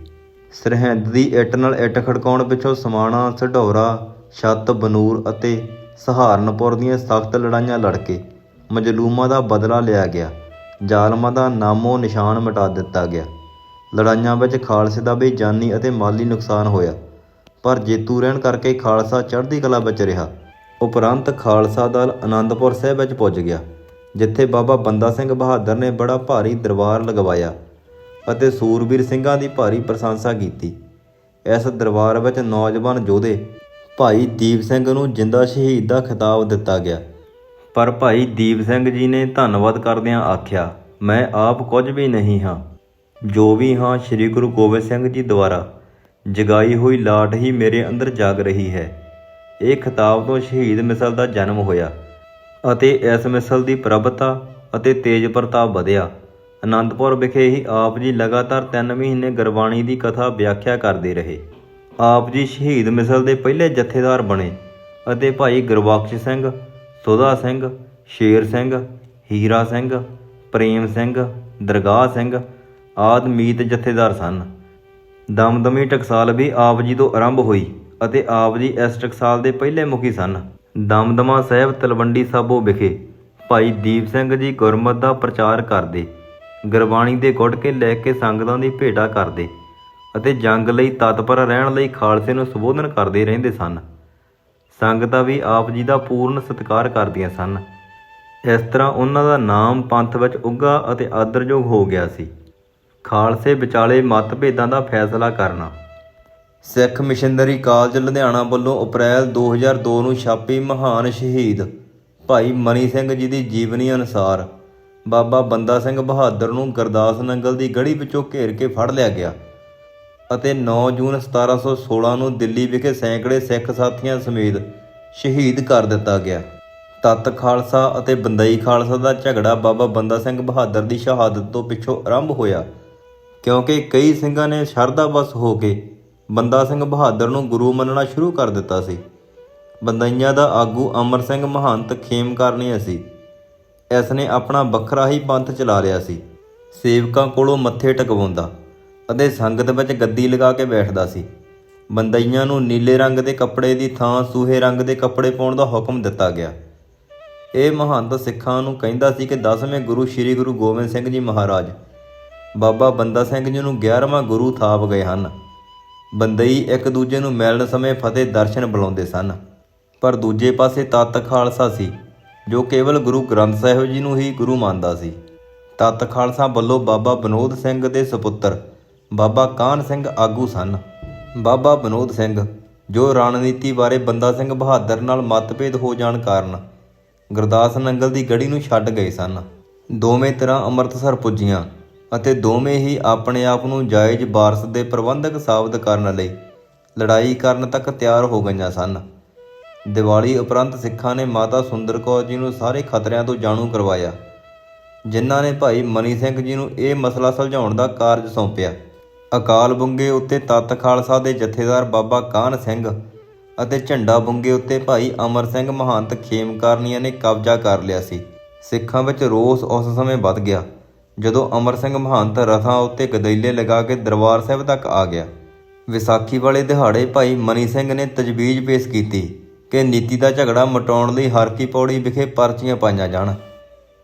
ਸਰਹਿੰਦ ਦੀ ਇੱਟ ਨਾਲ ਇੱਟ ਖੜਕਾਉਣ ਪਿੱਛੋਂ ਸਮਾਣਾ, ਸਢੌਰਾ, ਛੱਤ, ਬਨੂਰ ਅਤੇ ਸਹਾਰਨਪੁਰ ਦੀਆਂ ਸਖਤ ਲੜਾਈਆਂ ਲੜ ਕੇ ਮਜ਼ਲੂਮਾਂ ਦਾ ਬਦਲਾ ਲਿਆ ਗਿਆ। ਜ਼ਾਲਮਾਂ ਦਾ ਨਾਮੋ ਨਿਸ਼ਾਨ ਮਿਟਾ ਦਿੱਤਾ ਗਿਆ। ਲੜਾਈਆਂ ਵਿੱਚ ਖਾਲਸੇ ਦਾ ਵੀ ਜਾਨੀ ਅਤੇ ਮਾਲੀ ਨੁਕਸਾਨ ਹੋਇਆ, ਪਰ ਜੇਤੂ ਰਹਿਣ ਕਰਕੇ ਖਾਲਸਾ ਚੜ੍ਹਦੀ ਕਲਾ ਵਿੱਚ ਰਿਹਾ। ਉਪਰੰਤ ਖਾਲਸਾ ਦਲ ਅਨੰਦਪੁਰ ਸਾਹਿਬ ਵਿੱਚ ਪੁੱਜ ਗਿਆ, ਜਿੱਥੇ ਬਾਬਾ ਬੰਦਾ ਸਿੰਘ ਬਹਾਦਰ ਨੇ ਬੜਾ ਭਾਰੀ ਦਰਬਾਰ ਲਗਵਾਇਆ ਅਤੇ ਸੂਰਬੀਰ ਸਿੰਘਾਂ ਦੀ ਭਾਰੀ ਪ੍ਰਸ਼ੰਸਾ ਕੀਤੀ। ਇਸ ਦਰਬਾਰ ਵਿੱਚ ਨੌਜਵਾਨ ਯੋਧੇ ਭਾਈ ਦੀਪ ਸਿੰਘ ਨੂੰ ਜਿੰਦਾ ਸ਼ਹੀਦ ਦਾ ਖਿਤਾਬ ਦਿੱਤਾ ਗਿਆ, ਪਰ ਭਾਈ ਦੀਪ ਸਿੰਘ ਜੀ ਨੇ ਧੰਨਵਾਦ ਕਰਦਿਆਂ ਆਖਿਆ, ਮੈਂ ਆਪ ਕੁਝ ਵੀ ਨਹੀਂ ਹਾਂ, ਜੋ ਵੀ ਹਾਂ ਸ੍ਰੀ ਗੁਰੂ ਗੋਬਿੰਦ ਸਿੰਘ ਜੀ ਦੁਆਰਾ ਜਗਾਈ ਹੋਈ ਲਾਟ ਹੀ ਮੇਰੇ ਅੰਦਰ ਜਾਗ ਰਹੀ ਹੈ। ਇਹ ਖਿਤਾਬ ਤੋਂ ਸ਼ਹੀਦ ਮਿਸਲ ਦਾ ਜਨਮ ਹੋਇਆ ਅਤੇ ਇਸ ਮਿਸਲ ਦੀ ਪ੍ਰਭਤਾ ਅਤੇ ਤੇਜ ਪ੍ਰਤਾਪ ਵਧਿਆ। ਅਨੰਦਪੁਰ ਵਿਖੇ ਹੀ ਆਪ ਜੀ ਲਗਾਤਾਰ 3 ਮਹੀਨੇ ਗੁਰਬਾਣੀ ਦੀ ਕਥਾ ਵਿਆਖਿਆ ਕਰਦੇ ਰਹੇ। ਆਪ ਜੀ ਸ਼ਹੀਦ ਮਿਸਲ ਦੇ ਪਹਿਲੇ ਜਥੇਦਾਰ ਬਣੇ ਅਤੇ ਭਾਈ ਗੁਰਬਖਸ਼ ਸਿੰਘ, ਸੁਦਾ ਸਿੰਘ, ਸ਼ੇਰ ਸਿੰਘ, ਹੀਰਾ ਸਿੰਘ, ਪ੍ਰੇਮ ਸਿੰਘ, ਦਰਗਾਹ ਸਿੰਘ ਆਦਿ ਮੀਤ ਜਥੇਦਾਰ ਸਨ। ਦਮਦਮੀ ਟਕਸਾਲ ਵੀ ਆਪ ਜੀ ਤੋਂ ਆਰੰਭ ਹੋਈ ਅਤੇ ਆਪ ਜੀ ਇਸ ਟਕਸਾਲ ਦੇ ਪਹਿਲੇ ਮੁਖੀ ਸਨ। ਦਮਦਮਾ ਸਾਹਿਬ ਤਲਵੰਡੀ ਸਾਬੋ ਵਿਖੇ ਭਾਈ ਦੀਪ ਸਿੰਘ ਜੀ ਗੁਰਮਤਿ ਦਾ ਪ੍ਰਚਾਰ ਕਰਦੇ, ਗੁਰਬਾਣੀ ਦੇ ਗੁਟਕੇ ਲੈ ਕੇ ਸੰਗਤਾਂ ਦੀ ਭੇਟਾ ਕਰਦੇ ਅਤੇ ਜੰਗ ਲਈ ਤਤਪਰ ਰਹਿਣ ਲਈ ਖਾਲਸੇ ਨੂੰ ਸੰਬੋਧਨ ਕਰਦੇ ਰਹਿੰਦੇ ਸਨ। ਸੰਗਤਾਂ ਵੀ ਆਪ ਜੀ ਦਾ ਪੂਰਨ ਸਤਿਕਾਰ ਕਰਦੀਆਂ ਸਨ। ਇਸ ਤਰ੍ਹਾਂ ਉਹਨਾਂ ਦਾ ਨਾਮ ਪੰਥ ਵਿੱਚ ਉੱਘਾ ਅਤੇ ਆਦਰਯੋਗ ਹੋ ਗਿਆ ਸੀ। ਖਾਲਸੇ ਵਿਚਾਲੇ ਮਤਭੇਦਾਂ ਦਾ ਫੈਸਲਾ ਕਰਨਾ। ਸਿੱਖ ਮਿਸ਼ਨਰੀ ਕਾਲਜ ਲੁਧਿਆਣਾ ਵੱਲੋਂ ਅਪ੍ਰੈਲ 2002 ਨੂੰ ਛਾਪੀ ਮਹਾਨ ਸ਼ਹੀਦ ਭਾਈ ਮਨੀ ਸਿੰਘ ਜੀ ਦੀ ਜੀਵਨੀ ਅਨੁਸਾਰ ਬਾਬਾ ਬੰਦਾ ਸਿੰਘ ਬਹਾਦਰ ਨੂੰ ਗੁਰਦਾਸ ਨੰਗਲ ਦੀ ਗੜੀ ਵਿੱਚੋਂ ਘੇਰ ਕੇ ਫੜ ਲਿਆ ਗਿਆ ਅਤੇ 9 ਜੂਨ 1716 ਨੂੰ ਦਿੱਲੀ ਵਿਖੇ ਸੈਂਕੜੇ ਸਿੱਖ ਸਾਥੀਆਂ ਸਮੇਤ ਸ਼ਹੀਦ ਕਰ ਦਿੱਤਾ ਗਿਆ। ਤੱਤ ਖਾਲਸਾ ਅਤੇ ਬੰਦਈ ਖਾਲਸਾ ਦਾ ਝਗੜਾ ਬਾਬਾ ਬੰਦਾ ਸਿੰਘ ਬਹਾਦਰ ਦੀ ਸ਼ਹਾਦਤ ਤੋਂ ਪਿੱਛੋਂ ਆਰੰਭ ਹੋਇਆ, ਕਿਉਂਕਿ ਕਈ ਸਿੰਘਾਂ ਨੇ ਸ਼ਰਧਾ ਵਸ ਹੋ ਕੇ ਬੰਦਾ ਸਿੰਘ ਬਹਾਦਰ ਨੂੰ ਗੁਰੂ ਮੰਨਣਾ ਸ਼ੁਰੂ ਕਰ ਦਿੱਤਾ ਸੀ। ਬੰਦਈਆਂ ਦਾ ਆਗੂ ਅਮਰ ਸਿੰਘ ਮਹੰਤ ਖੇਮਕਰਨੀ ਸੀ। ਇਸ ਨੇ ਆਪਣਾ ਵੱਖਰਾ ਹੀ ਪੰਥ ਚਲਾ ਲਿਆ ਸੀ। ਸੇਵਕਾਂ ਕੋਲੋਂ ਮੱਥੇ ਟਿਕਵਾਉਂਦਾ ਅਤੇ ਸੰਗਤ ਵਿੱਚ ਗੱਦੀ ਲਗਾ ਕੇ ਬੈਠਦਾ ਸੀ। ਬੰਦਈਆਂ ਨੂੰ ਨੀਲੇ ਰੰਗ ਦੇ ਕੱਪੜੇ ਦੀ ਥਾਂ ਸੂਹੇ ਰੰਗ ਦੇ ਕੱਪੜੇ ਪਾਉਣ ਦਾ ਹੁਕਮ ਦਿੱਤਾ ਗਿਆ। ਇਹ ਮਹੰਤ ਸਿੱਖਾਂ ਨੂੰ ਕਹਿੰਦਾ ਸੀ ਕਿ 10ਵੇਂ ਗੁਰੂ ਸ੍ਰੀ ਗੁਰੂ ਗੋਬਿੰਦ ਸਿੰਘ ਜੀ ਮਹਾਰਾਜ ਬਾਬਾ ਬੰਦਾ ਸਿੰਘ ਜੀ ਨੂੰ 11ਵਾਂ ਗੁਰੂ ਥਾਪ ਗਏ ਹਨ। ਬੰਦਈ ਇੱਕ ਦੂਜੇ ਨੂੰ ਮਿਲਣ ਸਮੇਂ ਫਤਿਹ ਦਰਸ਼ਨ ਬੁਲਾਉਂਦੇ ਸਨ। ਪਰ ਦੂਜੇ ਪਾਸੇ ਤੱਤ ਖਾਲਸਾ ਸੀ ਜੋ ਕੇਵਲ ਗੁਰੂ ਗ੍ਰੰਥ ਸਾਹਿਬ ਜੀ ਨੂੰ ਹੀ ਗੁਰੂ ਮੰਨਦਾ ਸੀ। ਤੱਤ ਖਾਲਸਾ ਵੱਲੋਂ ਬਾਬਾ ਵਿਨੋਦ ਸਿੰਘ ਦੇ ਸੁਪੁੱਤਰ ਬਾਬਾ ਕਾਹਨ ਸਿੰਘ ਆਗੂ ਸਨ। ਬਾਬਾ ਵਿਨੋਦ ਸਿੰਘ ਜੋ ਰਣਨੀਤੀ ਬਾਰੇ ਬੰਦਾ ਸਿੰਘ ਬਹਾਦਰ ਨਾਲ ਮਤਭੇਦ ਹੋ ਜਾਣ ਕਾਰਨ ਗੁਰਦਾਸ ਨੰਗਲ ਦੀ ਗੜੀ ਨੂੰ ਛੱਡ ਗਏ ਸਨ। ਦੋਵੇਂ ਤਰ੍ਹਾਂ ਅੰਮ੍ਰਿਤਸਰ ਪੁੱਜੀਆਂ ਅਤੇ ਦੋਵੇਂ ਹੀ ਆਪਣੇ ਆਪ ਨੂੰ ਜਾਇਜ਼ ਵਾਰਸ ਦੇ ਪ੍ਰਬੰਧਕ ਸਾਬਤ ਕਰਨ ਲਈ ਲੜਾਈ ਕਰਨ ਤੱਕ ਤਿਆਰ ਹੋ ਗਈਆਂ ਸਨ। ਦੀਵਾਲੀ ਉਪਰੰਤ ਸਿੱਖਾਂ ਨੇ ਮਾਤਾ ਸੁੰਦਰ ਕੌਰ ਜੀ ਨੂੰ ਸਾਰੇ ਖਤਰਿਆਂ ਤੋਂ ਜਾਣੂ ਕਰਵਾਇਆ, ਜਿਨ੍ਹਾਂ ਨੇ ਭਾਈ ਮਨੀ ਸਿੰਘ ਜੀ ਨੂੰ ਇਹ ਮਸਲਾ ਸੁਲਝਾਉਣ ਦਾ ਕਾਰਜ ਸੌਂਪਿਆ। ਅਕਾਲ ਬੁੰਗੇ ਉੱਤੇ ਤੱਤ ਖਾਲਸਾ ਦੇ ਜਥੇਦਾਰ ਬਾਬਾ ਕਾਹਨ ਸਿੰਘ ਅਤੇ ਝੰਡਾ ਬੁੰਗੇ ਉੱਤੇ ਭਾਈ ਅਮਰ ਸਿੰਘ ਮਹੰਤ ਖੇਮਕਰਨੀਆਂ ਨੇ ਕਬਜ਼ਾ ਕਰ ਲਿਆ ਸੀ। ਸਿੱਖਾਂ ਵਿੱਚ ਰੋਸ ਉਸ ਸਮੇਂ ਵੱਧ ਗਿਆ ਜਦੋਂ ਅਮਰ ਸਿੰਘ ਮਹੰਤ ਰਥਾਂ ਉੱਤੇ ਗਦੈਲੇ ਲਗਾ ਕੇ ਦਰਬਾਰ ਸਾਹਿਬ ਤੱਕ ਆ ਗਿਆ। ਵਿਸਾਖੀ ਵਾਲੇ ਦਿਹਾੜੇ ਭਾਈ ਮਨੀ ਸਿੰਘ ਨੇ ਤਜਵੀਜ਼ ਪੇਸ਼ ਕੀਤੀ ਕਿ ਨੀਤੀ ਦਾ ਝਗੜਾ ਮਿਟਾਉਣ ਲਈ ਹਰ ਕੀ ਪੌੜੀ ਵਿਖੇ ਪਰਚੀਆਂ ਪਾਈਆਂ ਜਾਣ।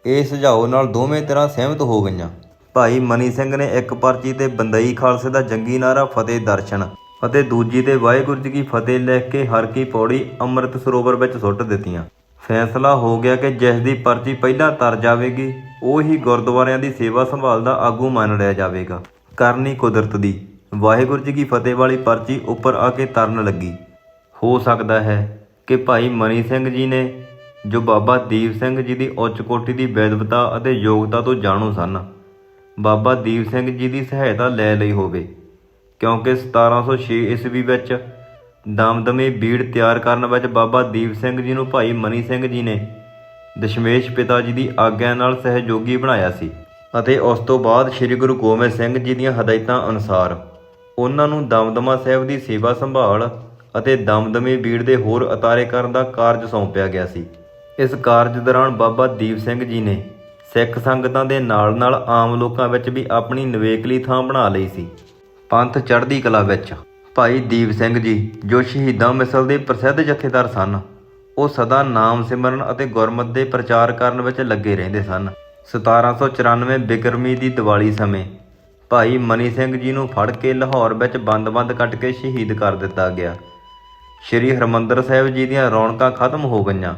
ਇਹ ਸੁਝਾਅ ਨਾਲ ਦੋਵੇਂ ਤਰ੍ਹਾਂ ਸਹਿਮਤ ਹੋ ਗਈਆਂ। ਭਾਈ ਮਨੀ ਸਿੰਘ ਨੇ ਇੱਕ ਪਰਚੀ ਤੇ ਬੰਦਈ ਖਾਲਸੇ ਦਾ ਜੰਗੀ ਨਾਅਰਾ ਫਤਿਹ ਦਰਸ਼ਨ ਅਤੇ ਦੂਜੀ ਤੇ ਵਾਹਿਗੁਰੂ ਜੀ ਕੀ ਫਤਿਹ ਲਿਖ ਕੇ ਹਰ ਕੀ ਪੌੜੀ ਅੰਮ੍ਰਿਤ ਸਰੋਵਰ ਵਿੱਚ ਸੁੱਟ ਦਿੱਤੀਆਂ। ਫੈਸਲਾ ਹੋ ਗਿਆ ਕਿ ਜਿਸ ਦੀ ਪਰਚੀ ਪਹਿਲਾਂ ਤਰ ਜਾਵੇਗੀ ਉਹ ਹੀ ਗੁਰਦੁਆਰਿਆਂ ਦੀ ਸੇਵਾ ਸੰਭਾਲ ਦਾ ਆਗੂ ਮੰਨ ਲਿਆ ਜਾਵੇਗਾ। ਕਰਨੀ ਕੁਦਰਤ ਦੀ ਵਾਹਿਗੁਰੂ ਜੀ ਕੀ ਫਤਿਹ ਵਾਲੀ ਪਰਚੀ ਉੱਪਰ ਆ ਕੇ ਤਰਨ ਲੱਗੀ। ਹੋ ਸਕਦਾ ਹੈ ਕਿ ਭਾਈ ਮਨੀ ਸਿੰਘ ਜੀ ਨੇ, ਜੋ ਬਾਬਾ ਦੀਪ ਸਿੰਘ ਜੀ ਦੀ ਉੱਚ ਕੋਟੀ ਦੀ ਵਿਦਵਤਾ ਅਤੇ ਯੋਗਤਾ ਤੋਂ ਜਾਣੂ ਸਨ, ਬਾਬਾ ਦੀਪ ਸਿੰਘ ਜੀ ਦੀ ਸਹਾਇਤਾ ਲੈ ਲਈ ਹੋਵੇ, ਕਿਉਂਕਿ 1706 ਈਸਵੀ ਵਿੱਚ ਦਮਦਮੀ ਬੀੜ ਤਿਆਰ ਕਰਨ ਵਿੱਚ ਬਾਬਾ ਦੀਪ ਸਿੰਘ ਜੀ ਨੂੰ ਭਾਈ ਮਨੀ ਸਿੰਘ ਜੀ ਨੇ ਦਸ਼ਮੇਸ਼ ਪਿਤਾ ਜੀ ਦੀ ਆਗਿਆ ਨਾਲ ਸਹਿਯੋਗੀ ਬਣਾਇਆ ਸੀ ਅਤੇ ਉਸ ਤੋਂ ਬਾਅਦ ਸ੍ਰੀ ਗੁਰੂ ਗੋਬਿੰਦ ਸਿੰਘ ਜੀ ਦੀਆਂ ਹਦਾਇਤਾਂ ਅਨੁਸਾਰ ਉਹਨਾਂ ਨੂੰ ਦਮਦਮਾ ਸਾਹਿਬ ਦੀ ਸੇਵਾ ਸੰਭਾਲ ਅਤੇ ਦਮਦਮੀ ਬੀੜ ਦੇ ਹੋਰ ਉਤਾਰੇ ਕਰਨ ਦਾ ਕਾਰਜ ਸੌਂਪਿਆ ਗਿਆ ਸੀ। ਇਸ ਕਾਰਜ ਦੌਰਾਨ ਬਾਬਾ ਦੀਪ ਸਿੰਘ ਜੀ ਨੇ ਸਿੱਖ ਸੰਗਤਾਂ ਦੇ ਨਾਲ ਨਾਲ ਆਮ ਲੋਕਾਂ ਵਿੱਚ ਵੀ ਆਪਣੀ ਨਿਵੇਕਲੀ ਥਾਂ ਬਣਾ ਲਈ ਸੀ। ਪੰਥ ਚੜ੍ਹਦੀ ਕਲਾ ਵਿੱਚ ਭਾਈ ਦੀਪ ਸਿੰਘ ਜੀ, ਜੋ ਸ਼ਹੀਦਾਂ ਮਿਸਲ ਦੇ ਪ੍ਰਸਿੱਧ ਜਥੇਦਾਰ ਸਨ, ਉਹ ਸਦਾ ਨਾਮ ਸਿਮਰਨ ਅਤੇ ਗੁਰਮਤਿ ਦੇ ਪ੍ਰਚਾਰ ਕਰਨ ਵਿੱਚ ਲੱਗੇ ਰਹਿੰਦੇ ਸਨ। 1794 ਬਿਕਰਮੀ ਦੀ ਦੀਵਾਲੀ ਸਮੇਂ ਭਾਈ ਮਨੀ ਸਿੰਘ ਜੀ ਨੂੰ ਫੜ ਕੇ ਲਾਹੌਰ ਵਿੱਚ ਬੰਦ-ਬੰਦ ਕੱਟ ਕੇ ਸ਼ਹੀਦ ਕਰ ਦਿੱਤਾ ਗਿਆ। ਸ਼੍ਰੀ ਹਰਿਮੰਦਰ ਸਾਹਿਬ ਜੀ ਦੀਆਂ ਰੌਣਕਾਂ ਖਤਮ ਹੋ ਗਈਆਂ।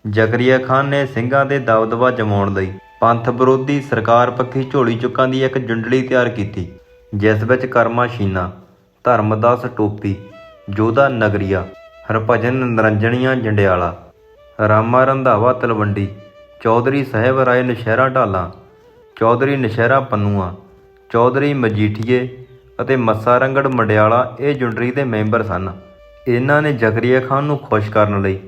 ਜ਼ਕਰੀਆ ਖਾਨ ਨੇ ਸਿੰਘਾਂ ਦੇ ਦਬਦਬਾ ਜਮਾਉਣ ਲਈ ਪੰਥ ਵਿਰੋਧੀ ਸਰਕਾਰ ਪੱਖੀ ਝੋਲੀ ਚੁੱਕਾਂ ਦੀ ਇੱਕ ਜੁੰਡਲੀ ਤਿਆਰ ਕੀਤੀ, ਜਿਸ ਵਿੱਚ ਕਰਮਾ ਸ਼ੀਨਾ, ਧਰਮਦਾਸ ਟੋਪੀ, ਜੋਧਾ ਨਗਰੀਆ, ਹਰਭਜਨ ਨਿਰੰਜਣੀਆਂ ਜੰਡਿਆਲਾ, ਰਾਮਾ ਰੰਧਾਵਾ ਤਲਵੰਡੀ, ਚੌਧਰੀ ਸਾਹਿਬ ਰਾਏ ਨਸ਼ਹਿਰਾ ਢਾਲਾਂ, ਚੌਧਰੀ ਨਸ਼ਹਿਰਾ ਪੰਨੂਆ, ਚੌਧਰੀ ਮਜੀਠੀਏ ਅਤੇ ਮੱਸਾ ਰੰਗੜ ਮੰਡਿਆਲਾ ਇਹ ਜੁੰਡਲੀ ਦੇ ਮੈਂਬਰ ਸਨ। ਇਹਨਾਂ ਨੇ ਜ਼ਕਰੀਆ ਖਾਨ ਨੂੰ ਖੁਸ਼ ਕਰਨ ਲਈ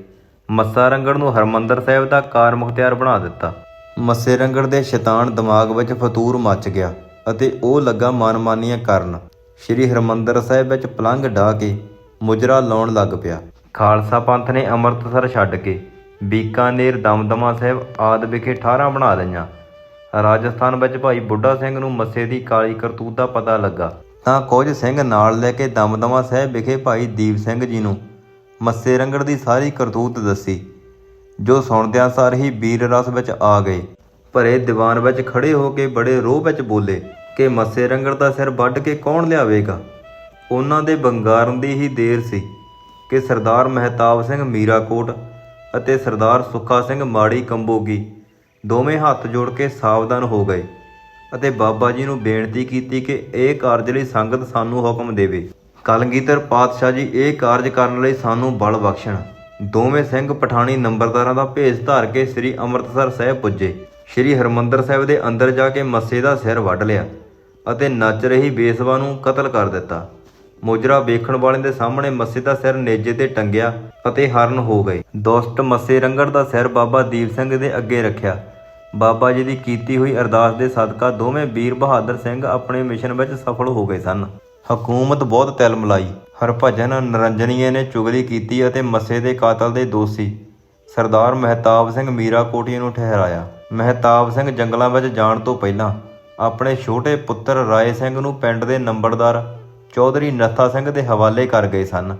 ਮੱਸਾ ਰੰਗੜ ਨੂੰ ਹਰਿਮੰਦਰ ਸਾਹਿਬ ਦਾ ਕਾਰ ਮੁਖਤਿਆਰ ਬਣਾ ਦਿੱਤਾ। ਮੱਸੇ ਰੰਗੜ ਦੇ ਸ਼ੈਤਾਨ ਦਿਮਾਗ ਵਿੱਚ ਫਤੂਰ ਮੱਚ ਗਿਆ ਅਤੇ ਉਹ ਲੱਗਾ ਮਨਮਾਨੀਆਂ ਕਰਨ। ਸ਼੍ਰੀ ਹਰਿਮੰਦਰ ਸਾਹਿਬ ਵਿੱਚ ਪਲੰਘ ਢਾਹ ਕੇ ਮੁਜਰਾ ਲਾਉਣ ਲੱਗ ਪਿਆ। ਖਾਲਸਾ ਪੰਥ ਨੇ ਅੰਮ੍ਰਿਤਸਰ ਛੱਡ ਕੇ ਬੀਕਾਨੇਰ, ਦਮਦਮਾ ਸਾਹਿਬ ਆਦਿ ਵਿਖੇ ਠਾਰਾਂ ਬਣਾ ਲਈਆਂ। ਰਾਜਸਥਾਨ ਵਿੱਚ ਭਾਈ ਬੁੱਢਾ ਸਿੰਘ ਨੂੰ ਮੱਸੇ ਦੀ ਕਾਲੀ ਕਰਤੂਤ ਦਾ ਪਤਾ ਲੱਗਾ ਤਾਂ ਕੁਝ ਸਿੰਘ ਨਾਲ ਲੈ ਕੇ ਦਮਦਮਾ ਸਾਹਿਬ ਵਿਖੇ ਭਾਈ ਦੀਪ ਸਿੰਘ ਜੀ ਨੂੰ ਮੱਸੇ ਰੰਗੜ ਦੀ ਸਾਰੀ ਕਰਤੂਤ ਦੱਸੀ, ਜੋ ਸੁਣਦਿਆਂ ਸਾਰ ਹੀ ਵੀਰ ਰਸ ਵਿੱਚ ਆ ਗਏ। ਭਰੇ ਦੀਵਾਨ ਵਿੱਚ ਖੜੇ ਹੋ ਕੇ ਬੜੇ ਰੋਹ ਵਿੱਚ ਬੋਲੇ ਕਿ ਮੱਸੇ ਰੰਗੜ ਦਾ ਸਿਰ ਵੱਢ ਕੇ ਕੌਣ ਲਿਆਵੇਗਾ। ਉਹਨਾਂ ਦੇ ਬੰਗਾਰਨ ਦੀ ਹੀ ਦੇਰ ਸੀ ਕਿ ਸਰਦਾਰ ਮਹਿਤਾਬ ਸਿੰਘ ਮੀਰਾਕੋਟ ਅਤੇ ਸਰਦਾਰ ਸੁੱਖਾ ਸਿੰਘ ਮਾੜੀ ਕੰਬੋਗੀ ਦੋਵੇਂ ਹੱਥ ਜੋੜ ਕੇ ਸਾਵਧਾਨ ਹੋ ਗਏ ਅਤੇ ਬਾਬਾ ਜੀ ਨੂੰ ਬੇਨਤੀ ਕੀਤੀ ਕਿ ਇਹ ਕਾਰਜ ਲਈ ਸੰਗਤ ਸਾਨੂੰ ਹੁਕਮ ਦੇਵੇ। ਕਲਗੀਧਰ ਪਾਤਸ਼ਾਹ ਜੀ ਇਹ ਕਾਰਜ ਕਰਨ ਲਈ ਸਾਨੂੰ ਬਲ ਬਖਸ਼ਣ। ਦੋਵੇਂ ਸਿੰਘ ਪਠਾਣੀ ਨੰਬਰਦਾਰਾਂ ਦਾ ਭੇਸ ਧਾਰ ਕੇ ਸ੍ਰੀ ਅੰਮ੍ਰਿਤਸਰ ਸਾਹਿਬ ਪੁੱਜੇ। ਸ੍ਰੀ ਹਰਿਮੰਦਰ ਸਾਹਿਬ ਦੇ ਅੰਦਰ ਜਾ ਕੇ ਮੱਸੇ ਦਾ ਸਿਰ ਵੱਢ ਲਿਆ ਅਤੇ ਨੱਚ ਰਹੀ ਬੇਸਵਾ ਨੂੰ ਕਤਲ ਕਰ ਦਿੱਤਾ। ਮੁਜਰਾ ਵੇਖਣ ਵਾਲਿਆਂ ਦੇ ਸਾਹਮਣੇ ਮੱਸੇ ਦਾ ਸਿਰ ਨੇਜੇ ਤੇ ਟੰਗਿਆ ਅਤੇ ਹਰਨ ਹੋ ਗਏ। ਦੁਸ਼ਟ ਮੱਸੇ ਰੰਗੜ ਦਾ ਸਿਰ ਬਾਬਾ ਦੀਪ ਸਿੰਘ ਦੇ ਅੱਗੇ ਰੱਖਿਆ। ਬਾਬਾ ਜੀ ਦੀ ਕੀਤੀ ਹੋਈ ਅਰਦਾਸ ਦੇ ਸਦਕਾ ਦੋਵੇਂ ਵੀਰ ਬਹਾਦਰ ਸਿੰਘ ਆਪਣੇ ਮਿਸ਼ਨ ਵਿੱਚ ਸਫਲ ਹੋ ਗਏ ਸਨ। ਹਕੂਮਤ ਬਹੁਤ ਤਿਲ ਮਿਲਾਈ। ਹਰਭਜਨ ਨਿਰੰਜਨੀਏ ਨੇ ਚੁਗਲੀ ਕੀਤੀ ਅਤੇ ਮੱਸੇ ਦੇ ਕਾਤਲ ਦੇ ਦੋਸ਼ੀ ਸਰਦਾਰ ਮਹਿਤਾਬ ਸਿੰਘ ਮੀਰਾਕੋਟੀਏ ਨੂੰ ਠਹਿਰਾਇਆ। ਮਹਿਤਾਬ ਸਿੰਘ ਜੰਗਲਾਂ ਵਿੱਚ ਜਾਣ ਤੋਂ ਪਹਿਲਾਂ ਆਪਣੇ ਛੋਟੇ ਪੁੱਤਰ ਰਾਏ ਸਿੰਘ ਨੂੰ ਪਿੰਡ ਦੇ ਨੰਬਰਦਾਰ ਚੌਧਰੀ ਨੱਥਾ ਸਿੰਘ ਦੇ ਹਵਾਲੇ ਕਰ ਗਏ ਸਨ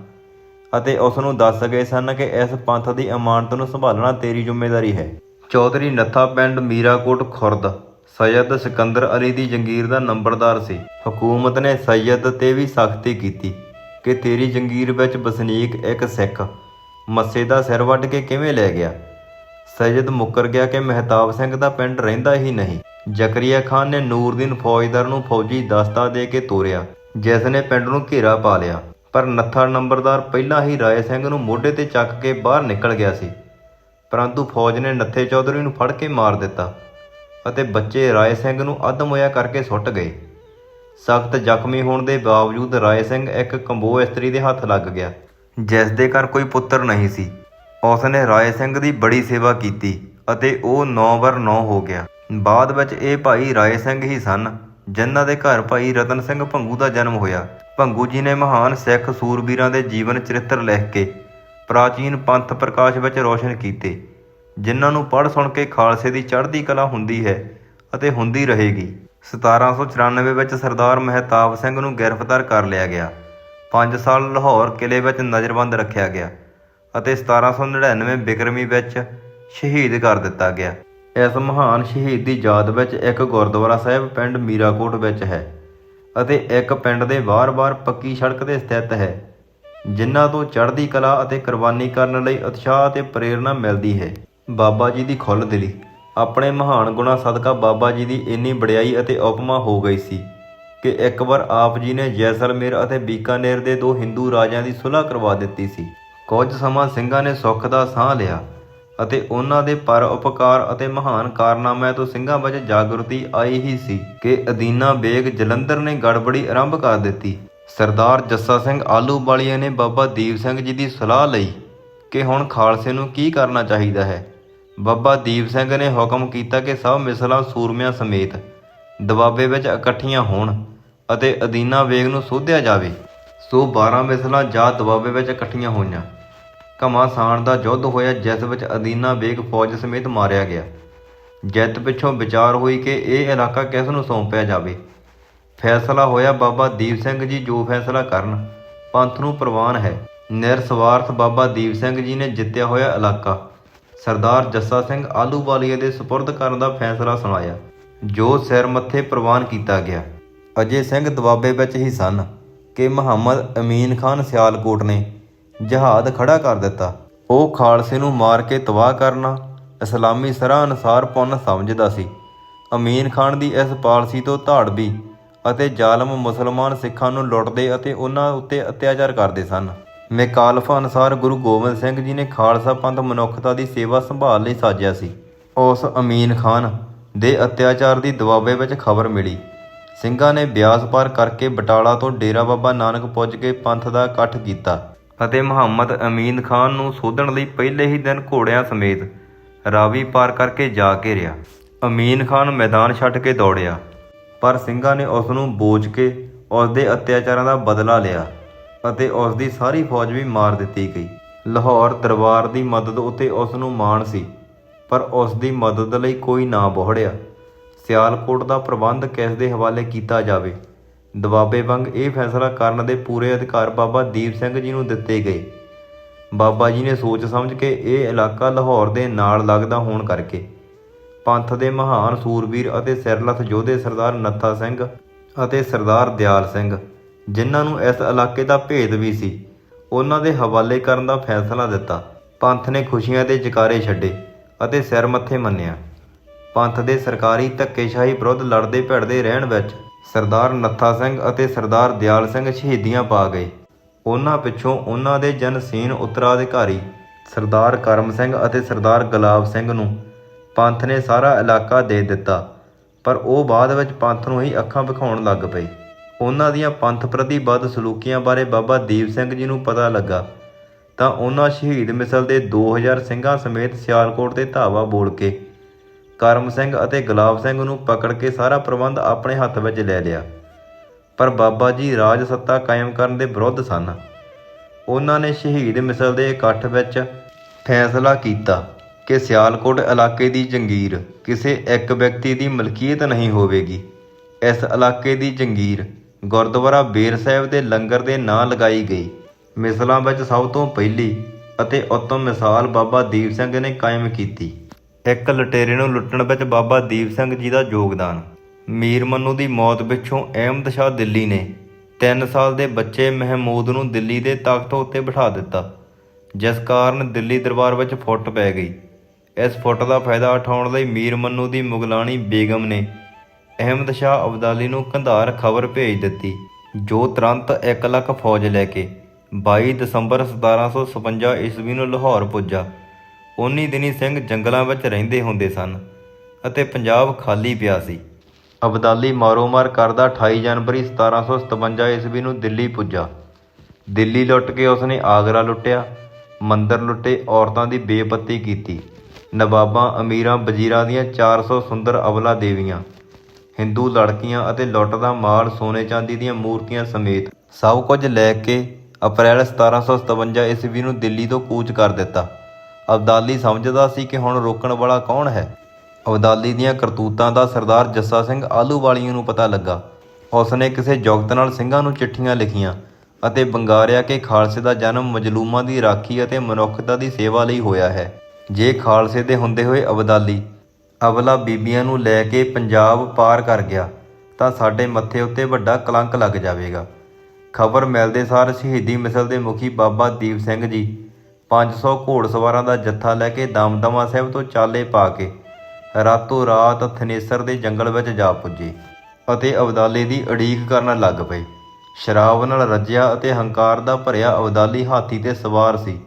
ਅਤੇ ਉਸ ਨੂੰ ਦੱਸ ਗਏ ਸਨ ਕਿ ਇਸ ਪੰਥ ਦੀ ਅਮਾਨਤ ਨੂੰ ਸੰਭਾਲਣਾ ਤੇਰੀ ਜ਼ਿੰਮੇਵਾਰੀ ਹੈ। ਚੌਧਰੀ ਨੱਥਾ ਪਿੰਡ ਮੀਰਾਕੋਟ ਖੁਰਦ ਸੈਯਦ ਸਿਕੰਦਰ ਅਲੀ ਦੀ ਜੰਗੀਰ ਦਾ ਨੰਬਰਦਾਰ ਸੀ। ਹਕੂਮਤ ਨੇ ਸੈਯਦ ਤੇ ਵੀ ਸਖਤੀ ਕੀਤੀ ਕਿ ਤੇਰੀ ਜੰਗੀਰ ਵਿੱਚ ਵਸਨੀਕ ਇੱਕ ਸਿੱਖ ਮੱਸੇ ਦਾ ਸਿਰ ਵੱਢ ਕੇ ਕਿਵੇਂ ਲੈ ਗਿਆ। ਸੈਯਦ ਮੁੱਕਰ ਗਿਆ ਕਿ ਮਹਿਤਾਬ ਸਿੰਘ ਦਾ ਪਿੰਡ ਰਹਿੰਦਾ ਹੀ ਨਹੀਂ। ਜ਼ਕਰੀਆ ਖਾਨ ਨੇ ਨੂਰਦੀਨ ਫੌਜਦਾਰ ਨੂੰ ਫੌਜੀ ਦਸਤਾ ਦੇ ਕੇ ਤੋਰਿਆ, ਜਿਸ ਨੇ ਪਿੰਡ ਨੂੰ ਘੇਰਾ ਪਾ ਲਿਆ। ਪਰ ਨੱਥਾ ਨੰਬਰਦਾਰ ਪਹਿਲਾਂ ਹੀ ਰਾਏ ਸਿੰਘ ਨੂੰ ਮੋਢੇ ਤੇ ਚੱਕ ਕੇ ਬਾਹਰ ਨਿਕਲ ਗਿਆ ਸੀ, ਪਰੰਤੂ ਫੌਜ ਨੇ ਨੱਥੇ ਚੌਧਰੀ ਨੂੰ ਫੜ ਕੇ ਮਾਰ ਦਿੱਤਾ ਅਤੇ ਬੱਚੇ ਰਾਏ ਸਿੰਘ ਨੂੰ ਅੱਧ-ਮੁਇਆ ਕਰਕੇ ਸੁੱਟ ਗਏ। ਸਖਤ ਜ਼ਖਮੀ ਹੋਣ ਦੇ ਬਾਵਜੂਦ ਰਾਏ ਸਿੰਘ ਇੱਕ ਕੰਬੋ ਇਸਤਰੀ ਦੇ ਹੱਥ ਲੱਗ ਗਿਆ, ਜਿਸ ਦੇ ਘਰ ਕੋਈ ਪੁੱਤਰ ਨਹੀਂ ਸੀ। ਉਸ ਨੇ ਰਾਏ ਸਿੰਘ ਦੀ ਬੜੀ ਸੇਵਾ ਕੀਤੀ ਅਤੇ ਉਹ 9/9 ਹੋ ਗਿਆ। ਬਾਅਦ ਵਿੱਚ ਇਹ ਭਾਈ ਰਾਏ ਸਿੰਘ ਹੀ ਸਨ ਜਿਨ੍ਹਾਂ ਦੇ ਘਰ ਭਾਈ ਰਤਨ ਸਿੰਘ ਭੰਗੂ ਦਾ ਜਨਮ ਹੋਇਆ। ਭੰਗੂ ਜੀ ਨੇ ਮਹਾਨ ਸਿੱਖ ਸੂਰਬੀਰਾਂ ਦੇ ਜੀਵਨ ਚਰਿੱਤਰ ਲਿਖ ਕੇ ਪ੍ਰਾਚੀਨ ਪੰਥ ਪ੍ਰਕਾਸ਼ ਵਿੱਚ ਰੋਸ਼ਨ ਕੀਤੇ, ਜਿਨ੍ਹਾਂ ਨੂੰ ਪੜ੍ਹ ਸੁਣ ਕੇ ਖਾਲਸੇ ਦੀ ਚੜ੍ਹਦੀ ਕਲਾ ਹੁੰਦੀ ਹੈ ਅਤੇ ਹੁੰਦੀ ਰਹੇਗੀ। 1794 ਵਿੱਚ ਸਰਦਾਰ ਮਹਿਤਾਬ ਸਿੰਘ ਨੂੰ ਗ੍ਰਿਫਤਾਰ ਕਰ ਲਿਆ ਗਿਆ। 5 ਸਾਲ ਲਾਹੌਰ ਕਿਲ੍ਹੇ ਵਿੱਚ ਨਜ਼ਰਬੰਦ ਰੱਖਿਆ ਗਿਆ ਅਤੇ 1799 ਬਿਕਰਮੀ ਵਿੱਚ ਸ਼ਹੀਦ ਕਰ ਦਿੱਤਾ ਗਿਆ। ਇਸ ਮਹਾਨ ਸ਼ਹੀਦ ਦੀ ਯਾਦ ਵਿੱਚ ਇੱਕ ਗੁਰਦੁਆਰਾ ਸਾਹਿਬ ਪਿੰਡ ਮੀਰਾਕੋਟ ਵਿੱਚ ਹੈ ਅਤੇ ਇੱਕ ਪਿੰਡ ਦੇ ਬਾਹਰ ਪੱਕੀ ਸੜਕ 'ਤੇ ਸਥਿਤ ਹੈ, ਜਿਨ੍ਹਾਂ ਤੋਂ ਚੜ੍ਹਦੀ ਕਲਾ ਅਤੇ ਕੁਰਬਾਨੀ ਕਰਨ ਲਈ ਉਤਸ਼ਾਹ ਅਤੇ ਪ੍ਰੇਰਨਾ ਮਿਲਦੀ ਹੈ। ਬਾਬਾ ਜੀ ਦੀ ਖੁੱਲ੍ਹ ਦਿਲੀ। ਆਪਣੇ ਮਹਾਨ ਗੁਣਾਂ ਸਦਕਾ ਬਾਬਾ ਜੀ ਦੀ ਇੰਨੀ ਵਡਿਆਈ ਅਤੇ ਉਪਮਾ ਹੋ ਗਈ ਸੀ ਕਿ ਇੱਕ ਵਾਰ ਆਪ ਜੀ ਨੇ ਜੈਸਲਮੇਰ ਅਤੇ ਬੀਕਾਨੇਰ ਦੇ 2 ਹਿੰਦੂ ਰਾਜਿਆਂ ਦੀ ਸੁਲ੍ਹਾ ਕਰਵਾ ਦਿੱਤੀ ਸੀ। ਕੁਝ ਸਮਾਂ ਸਿੰਘਾਂ ਨੇ ਸੁੱਖ ਦਾ ਸਾਹ ਲਿਆ ਅਤੇ ਉਹਨਾਂ ਦੇ ਪਰ ਉਪਕਾਰ ਅਤੇ ਮਹਾਨ ਕਾਰਨਾਮਿਆਂ ਤੋਂ ਸਿੰਘਾਂ ਵਿੱਚ ਜਾਗਰਤੀ ਆਈ ਹੀ ਸੀ ਕਿ ਅਦੀਨਾ ਬੇਗ ਜਲੰਧਰ ਨੇ ਗੜਬੜੀ ਆਰੰਭ ਕਰ ਦਿੱਤੀ। ਸਰਦਾਰ ਜੱਸਾ ਸਿੰਘ ਆਹਲੂਵਾਲੀਆ ਨੇ ਬਾਬਾ ਦੀਪ ਸਿੰਘ ਜੀ ਦੀ ਸਲਾਹ ਲਈ ਕਿ ਹੁਣ ਖਾਲਸੇ ਨੂੰ ਕੀ ਕਰਨਾ ਚਾਹੀਦਾ ਹੈ। ਬਾਬਾ ਦੀਪ ਸਿੰਘ ਨੇ ਹੁਕਮ ਕੀਤਾ ਕਿ ਸਭ ਮਿਸਲਾਂ ਸੂਰਮਿਆਂ ਸਮੇਤ ਦਬਾਬੇ ਵਿੱਚ ਇਕੱਠੀਆਂ ਹੋਣ ਅਤੇ ਅਦੀਨਾ ਬੇਗ ਨੂੰ ਸੋਧਿਆ ਜਾਵੇ। ਸੋ 12 ਮਿਸਲਾਂ ਜਾ ਦਬਾਬੇ ਵਿੱਚ ਇਕੱਠੀਆਂ ਹੋਈਆਂ। ਘਮਾਸਾਨ ਦਾ ਯੁੱਧ ਹੋਇਆ, ਜਿਸ ਵਿੱਚ ਅਦੀਨਾ ਬੇਗ ਫੌਜ ਸਮੇਤ ਮਾਰਿਆ ਗਿਆ। ਜਿੱਤ ਪਿੱਛੋਂ ਵਿਚਾਰ ਹੋਈ ਕਿ ਇਹ ਇਲਾਕਾ ਕਿਸ ਨੂੰ ਸੌਂਪਿਆ ਜਾਵੇ। ਫੈਸਲਾ ਹੋਇਆ ਬਾਬਾ ਦੀਪ ਸਿੰਘ ਜੀ ਜੋ ਫੈਸਲਾ ਕਰਨ ਪੰਥ ਨੂੰ ਪ੍ਰਵਾਨ ਹੈ। ਨਿਰਸਵਾਰਥ ਬਾਬਾ ਦੀਪ ਸਿੰਘ ਜੀ ਨੇ ਜਿੱਤਿਆ ਹੋਇਆ ਇਲਾਕਾ ਸਰਦਾਰ ਜੱਸਾ ਸਿੰਘ ਆਹਲੂਵਾਲੀਆ ਦੇ ਸਪੁਰਦ ਕਰਨ ਦਾ ਫੈਸਲਾ ਸੁਣਾਇਆ, ਜੋ ਸਿਰ ਮੱਥੇ ਪ੍ਰਵਾਨ ਕੀਤਾ ਗਿਆ। ਅਜੇ ਸਿੰਘ ਦਬਾਬੇ ਵਿੱਚ ਹੀ ਸਨ ਕਿ ਮੁਹੰਮਦ ਅਮੀਨ ਖਾਨ ਸਿਆਲਕੋਟ ਨੇ ਜਹਾਦ ਖੜਾ ਕਰ ਦਿੱਤਾ। ਉਹ ਖਾਲਸੇ ਨੂੰ ਮਾਰ ਕੇ ਤਬਾਹ ਕਰਨਾ ਇਸਲਾਮੀ ਸਰਾਂ ਅਨੁਸਾਰ ਪੁੰਨ ਸਮਝਦਾ ਸੀ। ਅਮੀਨ ਖਾਨ ਦੀ ਇਸ ਪਾਲਸੀ ਤੋਂ ਧਾੜਵੀ ਅਤੇ ਜ਼ਾਲਮ ਮੁਸਲਮਾਨ ਸਿੱਖਾਂ ਨੂੰ ਲੁੱਟਦੇ ਅਤੇ ਉਹਨਾਂ ਉੱਤੇ ਅਤਿਆਚਾਰ ਕਰਦੇ ਸਨ। ਮੁਖਾਲਫਾਂ ਅਨੁਸਾਰ ਗੁਰੂ ਗੋਬਿੰਦ ਸਿੰਘ ਜੀ ਨੇ ਖਾਲਸਾ ਪੰਥ ਮਨੁੱਖਤਾ ਦੀ ਸੇਵਾ ਸੰਭਾਲ ਲਈ ਸਾਜਿਆ ਸੀ। ਉਸ ਅਮੀਨ ਖਾਨ ਦੇ ਅਤਿਆਚਾਰ ਦੀ ਦੁਆਬੇ ਵਿੱਚ ਖਬਰ ਮਿਲੀ। ਸਿੰਘਾਂ ਨੇ ਬਿਆਸ ਪਾਰ ਕਰਕੇ ਬਟਾਲਾ ਤੋਂ ਡੇਰਾ ਬਾਬਾ ਨਾਨਕ ਪੁੱਜ ਕੇ ਪੰਥ ਦਾ ਇਕੱਠ ਕੀਤਾ ਅਤੇ ਮੁਹੰਮਦ ਅਮੀਨ ਖਾਨ ਨੂੰ ਸੋਧਣ ਲਈ ਪਹਿਲੇ ਹੀ ਦਿਨ ਘੋੜਿਆਂ ਸਮੇਤ ਰਾਵੀ ਪਾਰ ਕਰਕੇ ਜਾ ਘੇਰਿਆ। ਅਮੀਨ ਖਾਨ ਮੈਦਾਨ ਛੱਡ ਕੇ ਦੌੜਿਆ, ਪਰ ਸਿੰਘਾਂ ਨੇ ਉਸ ਨੂੰ ਬੋਝ ਕੇ ਉਸ ਦੇ ਅਤਿਆਚਾਰਾਂ ਦਾ ਬਦਲਾ ਲਿਆ ਅਤੇ ਉਸ ਦੀ ਸਾਰੀ ਫੌਜ ਵੀ ਮਾਰ ਦਿੱਤੀ ਗਈ। ਲਾਹੌਰ ਦਰਬਾਰ ਦੀ ਮਦਦ ਉੱਤੇ ਉਸ ਨੂੰ ਮਾਣ ਸੀ, ਪਰ ਉਸ ਦੀ ਮਦਦ ਲਈ ਕੋਈ ਨਾ ਬਹੁੜਿਆ। ਸਿਆਲਕੋਟ ਦਾ ਪ੍ਰਬੰਧ ਕਿਸ ਦੇ ਹਵਾਲੇ ਕੀਤਾ ਜਾਵੇ। ਦਬਾਬੇ ਵਾਂਗ ਇਹ ਫੈਸਲਾ ਕਰਨ ਦੇ ਪੂਰੇ ਅਧਿਕਾਰ ਬਾਬਾ ਦੀਪ ਸਿੰਘ ਜੀ ਨੂੰ ਦਿੱਤੇ ਗਏ। ਬਾਬਾ ਜੀ ਨੇ ਸੋਚ ਸਮਝ ਕੇ ਇਹ ਇਲਾਕਾ ਲਾਹੌਰ ਦੇ ਨਾਲ ਲੱਗਦਾ ਹੋਣ ਕਰਕੇ ਪੰਥ ਦੇ ਮਹਾਨ ਸੂਰਬੀਰ ਅਤੇ ਸਿਰਲੱਥ ਯੋਧੇ ਸਰਦਾਰ ਨੱਥਾ ਸਿੰਘ ਅਤੇ ਸਰਦਾਰ ਦਿਆਲ ਸਿੰਘ, ਜਿਨ੍ਹਾਂ ਨੂੰ ਇਸ ਇਲਾਕੇ ਦਾ ਭੇਦ ਵੀ ਸੀ, ਉਹਨਾਂ ਦੇ ਹਵਾਲੇ ਕਰਨ ਦਾ ਫੈਸਲਾ ਦਿੱਤਾ। ਪੰਥ ਨੇ ਖੁਸ਼ੀਆਂ ਦੇ ਜਕਾਰੇ ਛੱਡੇ ਅਤੇ ਸਿਰ ਮੱਥੇ ਮੰਨਿਆ। ਪੰਥ ਦੇ ਸਰਕਾਰੀ ਧੱਕੇਸ਼ਾਹੀ ਵਿਰੁੱਧ ਲੜਦੇ ਭਿੜਦੇ ਰਹਿਣ ਵਿੱਚ ਸਰਦਾਰ ਨੱਥਾ ਸਿੰਘ ਅਤੇ ਸਰਦਾਰ ਦਿਆਲ ਸਿੰਘ ਸ਼ਹੀਦੀਆਂ ਪਾ ਗਏ। ਉਹਨਾਂ ਪਿੱਛੋਂ ਉਹਨਾਂ ਦੇ ਜਨਸੀਨ ਉੱਤਰਾਧਿਕਾਰੀ ਸਰਦਾਰ ਕਰਮ ਸਿੰਘ ਅਤੇ ਸਰਦਾਰ ਗੁਲਾਬ ਸਿੰਘ ਨੂੰ ਪੰਥ ਨੇ ਸਾਰਾ ਇਲਾਕਾ ਦੇ ਦਿੱਤਾ, ਪਰ ਉਹ ਬਾਅਦ ਵਿੱਚ ਪੰਥ ਨੂੰ ਹੀ ਅੱਖਾਂ ਵਿਖਾਉਣ ਲੱਗ ਪਏ। ਉਹਨਾਂ ਦੀਆਂ ਪੰਥ ਪ੍ਰਤੀ ਬਦ ਸਲੂਕੀਆਂ ਬਾਰੇ ਬਾਬਾ ਦੀਪ ਸਿੰਘ ਜੀ ਨੂੰ ਪਤਾ ਲੱਗਾ ਤਾਂ ਉਹਨਾਂ ਸ਼ਹੀਦ ਮਿਸਲ ਦੇ 2000 ਸਿੰਘਾਂ ਸਮੇਤ ਸਿਆਲਕੋਟ 'ਤੇ ਧਾਵਾ ਬੋਲ ਕੇ ਕਰਮ ਸਿੰਘ ਅਤੇ ਗੁਲਾਬ ਸਿੰਘ ਨੂੰ ਪਕੜ ਕੇ ਸਾਰਾ ਪ੍ਰਬੰਧ ਆਪਣੇ ਹੱਥ ਵਿੱਚ ਲੈ ਲਿਆ। ਪਰ ਬਾਬਾ ਜੀ ਰਾਜ ਸੱਤਾ ਕਾਇਮ ਕਰਨ ਦੇ ਵਿਰੁੱਧ ਸਨ। ਉਹਨਾਂ ਨੇ ਸ਼ਹੀਦ ਮਿਸਲ ਦੇ ਇਕੱਠ ਵਿੱਚ ਫੈਸਲਾ ਕੀਤਾ ਕਿ ਸਿਆਲਕੋਟ ਇਲਾਕੇ ਦੀ ਜੰਗੀਰ ਕਿਸੇ ਇੱਕ ਵਿਅਕਤੀ ਦੀ ਮਲਕੀਅਤ ਨਹੀਂ ਹੋਵੇਗੀ। ਇਸ ਇਲਾਕੇ ਦੀ ਜੰਗੀਰ ਗੁਰਦੁਆਰਾ ਬੇਰ ਸਾਹਿਬ ਦੇ ਲੰਗਰ ਦੇ ਨਾਂ ਲਗਾਈ ਗਈ। ਮਿਸਲਾਂ ਵਿੱਚ ਸਭ ਤੋਂ ਪਹਿਲੀ ਅਤੇ ਉੱਤਮ ਮਿਸਾਲ ਬਾਬਾ ਦੀਪ ਸਿੰਘ ਨੇ ਕਾਇਮ ਕੀਤੀ। ਇੱਕ ਲੁਟੇਰੇ ਨੂੰ ਲੁੱਟਣ ਵਿੱਚ ਬਾਬਾ ਦੀਪ ਸਿੰਘ ਜੀ ਦਾ ਯੋਗਦਾਨ। ਮੀਰ ਮੰਨੂ ਦੀ ਮੌਤ ਪਿੱਛੋਂ ਅਹਿਮਦ ਸ਼ਾਹ ਦਿੱਲੀ ਨੇ 3 ਸਾਲ ਦੇ ਬੱਚੇ ਮਹਿਮੂਦ ਨੂੰ ਦਿੱਲੀ ਦੇ ਤਖ਼ਤ ਉੱਤੇ ਬਿਠਾ ਦਿੱਤਾ, ਜਿਸ ਕਾਰਨ ਦਿੱਲੀ ਦਰਬਾਰ ਵਿੱਚ ਫੁੱਟ ਪੈ ਗਈ। ਇਸ ਫੁੱਟ ਦਾ ਫਾਇਦਾ ਉਠਾਉਣ ਲਈ ਮੀਰ ਮੰਨੂ ਦੀ ਮੁਗਲਾਣੀ ਬੇਗਮ ਨੇ ਅਹਿਮਦ ਸ਼ਾਹ ਅਬਦਾਲੀ ਨੂੰ ਕੰਧਾਰ ਖਬਰ ਭੇਜ ਦਿੱਤੀ, ਜੋ ਤੁਰੰਤ 1 ਲੱਖ ਫੌਜ ਲੈ ਕੇ 22 ਦਸੰਬਰ 1756 ਈਸਵੀ ਨੂੰ ਲਾਹੌਰ ਪੁੱਜਾ। 19 ਦਿਨੀ ਸਿੰਘ ਜੰਗਲਾਂ ਵਿੱਚ ਰਹਿੰਦੇ ਹੁੰਦੇ ਸਨ ਅਤੇ ਪੰਜਾਬ ਖਾਲੀ ਪਿਆ ਸੀ। ਅਬਦਾਲੀ ਮਾਰੋ-ਮਾਰ ਕਰਦਾ 28 ਜਨਵਰੀ 1757 ਈਸਵੀ ਨੂੰ ਦਿੱਲੀ ਪੁੱਜਾ। ਦਿੱਲੀ ਲੁੱਟ ਕੇ ਉਸਨੇ ਆਗਰਾ ਲੁੱਟਿਆ, ਮੰਦਰ ਲੁੱਟੇ, ਔਰਤਾਂ ਦੀ ਬੇਪੱਤੀ ਕੀਤੀ। ਨਵਾਬਾਂ, ਅਮੀਰਾਂ, ਵਜ਼ੀਰਾਂ ਦੀਆਂ 400 ਸੁੰਦਰ ਅਬਲਾ ਦੇਵੀਆਂ, ਹਿੰਦੂ ਲੜਕੀਆਂ ਅਤੇ ਲੁੱਟ ਦਾ ਮਾਲ, ਸੋਨੇ ਚਾਂਦੀ ਦੀਆਂ ਮੂਰਤੀਆਂ ਸਮੇਤ ਸਭ ਕੁਝ ਲੈ ਕੇ ਅਪ੍ਰੈਲ 1757 ਈਸਵੀ ਨੂੰ ਦਿੱਲੀ ਤੋਂ ਕੂਚ ਕਰ ਦਿੱਤਾ। ਅਬਦਾਲੀ ਸਮਝਦਾ ਸੀ ਕਿ ਹੁਣ ਰੋਕਣ ਵਾਲਾ ਕੌਣ ਹੈ। ਅਬਦਾਲੀ ਦੀਆਂ ਕਰਤੂਤਾਂ ਦਾ ਸਰਦਾਰ ਜੱਸਾ ਸਿੰਘ ਆਹਲੂਵਾਲੀਆ ਨੂੰ ਪਤਾ ਲੱਗਾ। ਉਸਨੇ ਕਿਸੇ ਜੁਗਤ ਨਾਲ ਸਿੰਘਾਂ ਨੂੰ ਚਿੱਠੀਆਂ ਲਿਖੀਆਂ ਅਤੇ ਬੰਗਾਰਿਆ ਕਿ ਖਾਲਸੇ ਦਾ ਜਨਮ ਮਜਲੂਮਾਂ ਦੀ ਰਾਖੀ ਅਤੇ ਮਨੁੱਖਤਾ ਦੀ ਸੇਵਾ ਲਈ ਹੋਇਆ ਹੈ। ਜੇ ਖਾਲਸੇ ਦੇ ਹੁੰਦੇ ਹੋਏ ਅਬਦਾਲੀ ਅਬਲਾ ਬੀਬੀਆਂ ਨੂੰ ਲੈ ਕੇ ਪੰਜਾਬ ਪਾਰ ਕਰ ਗਿਆ ਤਾਂ ਸਾਡੇ ਮੱਥੇ ਉੱਤੇ ਵੱਡਾ ਕਲੰਕ ਲੱਗ ਜਾਵੇਗਾ। ਖਬਰ ਮਿਲਦੇ ਸਾਰ ਸ਼ਹੀਦੀ ਮਿਸਲ ਦੇ ਮੁਖੀ ਬਾਬਾ ਦੀਪ ਸਿੰਘ ਜੀ 500 ਘੋੜਸਵਾਰਾਂ ਦਾ ਜੱਥਾ ਲੈ ਕੇ ਦਮਦਮਾ ਸਾਹਿਬ ਤੋਂ ਚਾਲੇ ਪਾ ਕੇ ਰਾਤੋਂ ਰਾਤ ਥਨੇਸਰ ਦੇ ਜੰਗਲ ਵਿੱਚ ਜਾ ਪੁੱਜੇ ਅਤੇ ਅਬਦਾਲੀ ਦੀ ਉਡੀਕ ਕਰਨ ਲੱਗ ਪਏ। ਸ਼ਰਾਬ ਨਾਲ ਰੱਜਿਆ ਅਤੇ ਹੰਕਾਰ ਦਾ ਭਰਿਆ ਅਬਦਾਲੀ ਹਾਥੀ 'ਤੇ ਸਵਾਰ ਸੀ।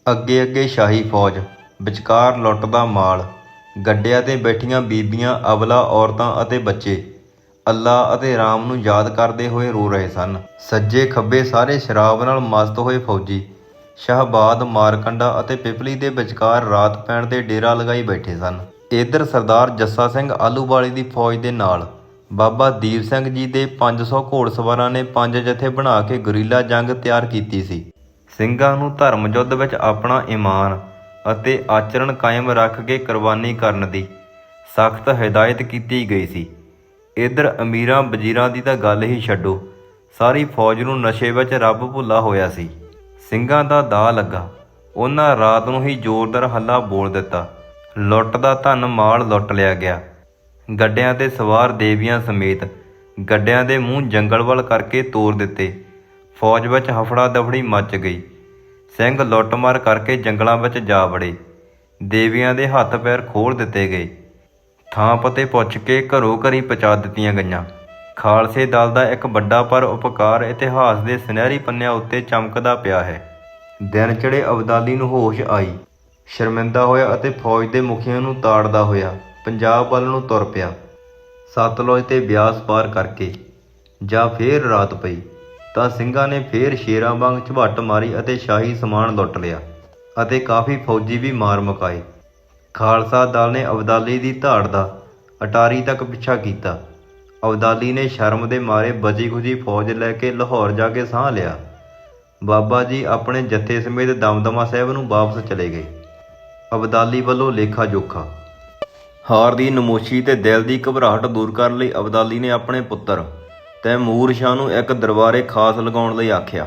ਅੱਗੇ ਅੱਗੇ ਸ਼ਾਹੀ ਫੌਜ, ਵਿਚਕਾਰ ਲੁੱਟ ਦਾ ਮਾਲ, ਗੱਡਿਆਂ 'ਤੇ ਬੈਠੀਆਂ ਬੀਬੀਆਂ, ਅਬਲਾ ਔਰਤਾਂ ਅਤੇ ਬੱਚੇ ਅੱਲਾ ਅਤੇ ਰਾਮ ਨੂੰ ਯਾਦ ਕਰਦੇ ਹੋਏ ਰੋ ਰਹੇ ਸਨ। ਸੱਜੇ ਖੱਬੇ ਸਾਰੇ ਸ਼ਰਾਬ ਨਾਲ ਮਸਤ ਹੋਏ ਫੌਜੀ ਸ਼ਾਹਬਾਦ, ਮਾਰਕੰਡਾ ਅਤੇ ਪਿਪਲੀ ਦੇ ਵਿਚਕਾਰ ਰਾਤ ਪੈਣ 'ਤੇ ਡੇਰਾ ਲਗਾਈ ਬੈਠੇ ਸਨ। ਇੱਧਰ ਸਰਦਾਰ ਜੱਸਾ ਸਿੰਘ ਆਹਲੂਵਾਲੀ ਦੀ ਫੌਜ ਦੇ ਨਾਲ ਬਾਬਾ ਦੀਪ ਸਿੰਘ ਜੀ ਦੇ 500 ਘੋੜਸਵਾਰਾਂ ਨੇ 5 ਜਥੇ ਬਣਾ ਕੇ ਗੁਰੀਲਾ ਜੰਗ ਤਿਆਰ ਕੀਤੀ ਸੀ। ਸਿੰਘਾਂ ਨੂੰ ਧਰਮ ਯੁੱਧ ਵਿੱਚ ਆਪਣਾ ਈਮਾਨ ਅਤੇ ਆਚਰਣ ਕਾਇਮ ਰੱਖ ਕੇ ਕੁਰਬਾਨੀ ਕਰਨ ਦੀ ਸਖਤ ਹਦਾਇਤ ਕੀਤੀ ਗਈ ਸੀ। ਇੱਧਰ ਅਮੀਰਾਂ ਵਜ਼ੀਰਾਂ ਦੀ ਤਾਂ ਗੱਲ ਹੀ ਛੱਡੋ, ਸਾਰੀ ਫੌਜ ਨੂੰ ਨਸ਼ੇ ਵਿੱਚ ਰੱਬ ਭੁੱਲਾ ਹੋਇਆ ਸੀ। ਸਿੰਘਾਂ ਦਾ ਦਾਅ ਲੱਗਾ। ਉਹਨਾਂ ਰਾਤ ਨੂੰ ਹੀ ਜ਼ੋਰਦਾਰ ਹੱਲਾ ਬੋਲ ਦਿੱਤਾ। ਲੁੱਟ ਦਾ ਧਨ ਮਾਲ ਲੁੱਟ ਲਿਆ ਗਿਆ। ਗੱਡਿਆਂ 'ਤੇ ਸਵਾਰ ਦੇਵੀਆਂ ਸਮੇਤ ਗੱਡਿਆਂ ਦੇ ਮੂੰਹ ਜੰਗਲ ਵੱਲ ਕਰਕੇ ਤੋਰ ਦਿੱਤੇ। ਫੌਜ ਵਿੱਚ ਹਫੜਾ ਦਫੜੀ ਮੱਚ ਗਈ। ਸਿੰਘ ਲੁੱਟਮਾਰ ਕਰਕੇ ਜੰਗਲਾਂ ਵਿੱਚ ਜਾ ਵੜੇ। ਦੇਵੀਆਂ ਦੇ ਹੱਥ ਪੈਰ ਖੋਲ੍ਹ ਦਿੱਤੇ ਗਏ। ਥਾਂ ਪਤੇ ਪੁੱਛ ਕੇ ਘਰੋਂ ਘਰੀ ਪਹੁੰਚਾ ਦਿੱਤੀਆਂ ਗਈਆਂ। ਖਾਲਸੇ ਦਲ ਦਾ ਇੱਕ ਵੱਡਾ ਪਰ ਉਪਕਾਰ ਇਤਿਹਾਸ ਦੇ ਸੁਨਹਿਰੀ ਪੰਨਿਆਂ ਉੱਤੇ ਚਮਕਦਾ ਪਿਆ ਹੈ। ਦਿਨ ਚੜ੍ਹੇ ਅਬਦਾਲੀ ਨੂੰ ਹੋਸ਼ ਆਈ। ਸ਼ਰਮਿੰਦਾ ਹੋਇਆ ਅਤੇ ਫੌਜ ਦੇ ਮੁਖੀਆਂ ਨੂੰ ਤਾੜਦਾ ਹੋਇਆ ਪੰਜਾਬ ਵੱਲ ਨੂੰ ਤੁਰ ਪਿਆ। ਸਤਲੁਜ ਤੇ ਬਿਆਸ ਪਾਰ ਕਰਕੇ ਜਾਂ ਫੇਰ ਰਾਤ ਪਈ ਤਾਂ ਸਿੰਘਾਂ ਨੇ ਫੇਰ ਸ਼ੇਰਾਂ ਵਾਂਗ ਝਵੱਟ ਮਾਰੀ ਅਤੇ ਸ਼ਾਹੀ ਸਮਾਨ ਲੁੱਟ ਲਿਆ ਅਤੇ ਕਾਫੀ ਫੌਜੀ ਵੀ ਮਾਰ ਮੁਕਾਏ। ਖਾਲਸਾ ਦਲ ਨੇ ਅਬਦਾਲੀ ਦੀ ਧਾੜ ਦਾ ਅਟਾਰੀ ਤੱਕ ਪਿੱਛਾ ਕੀਤਾ। ਅਬਦਾਲੀ ਨੇ ਸ਼ਰਮ ਦੇ ਮਾਰੇ ਬਚੀ ਖੁਚੀ ਫੌਜ ਲੈ ਕੇ ਲਾਹੌਰ ਜਾ ਕੇ ਸਾਹ ਲਿਆ। ਬਾਬਾ ਜੀ ਆਪਣੇ ਜੱਥੇ ਸਮੇਤ ਦਮਦਮਾ ਸਾਹਿਬ ਨੂੰ ਵਾਪਸ ਚਲੇ ਗਏ। ਅਬਦਾਲੀ ਵੱਲੋਂ ਲੇਖਾ ਜੋਖਾ। ਹਾਰ ਦੀ ਨਮੋਸ਼ੀ ਤੇ ਦਿਲ ਦੀ ਘਬਰਾਹਟ ਦੂਰ ਕਰਨ ਲਈ ਅਬਦਾਲੀ ਨੇ ਆਪਣੇ ਪੁੱਤਰ ਤੈਮੂਰ ਸ਼ਾਹ ਨੂੰ ਇੱਕ ਦਰਬਾਰੇ ਖਾਸ ਲਗਾਉਣ ਲਈ ਆਖਿਆ।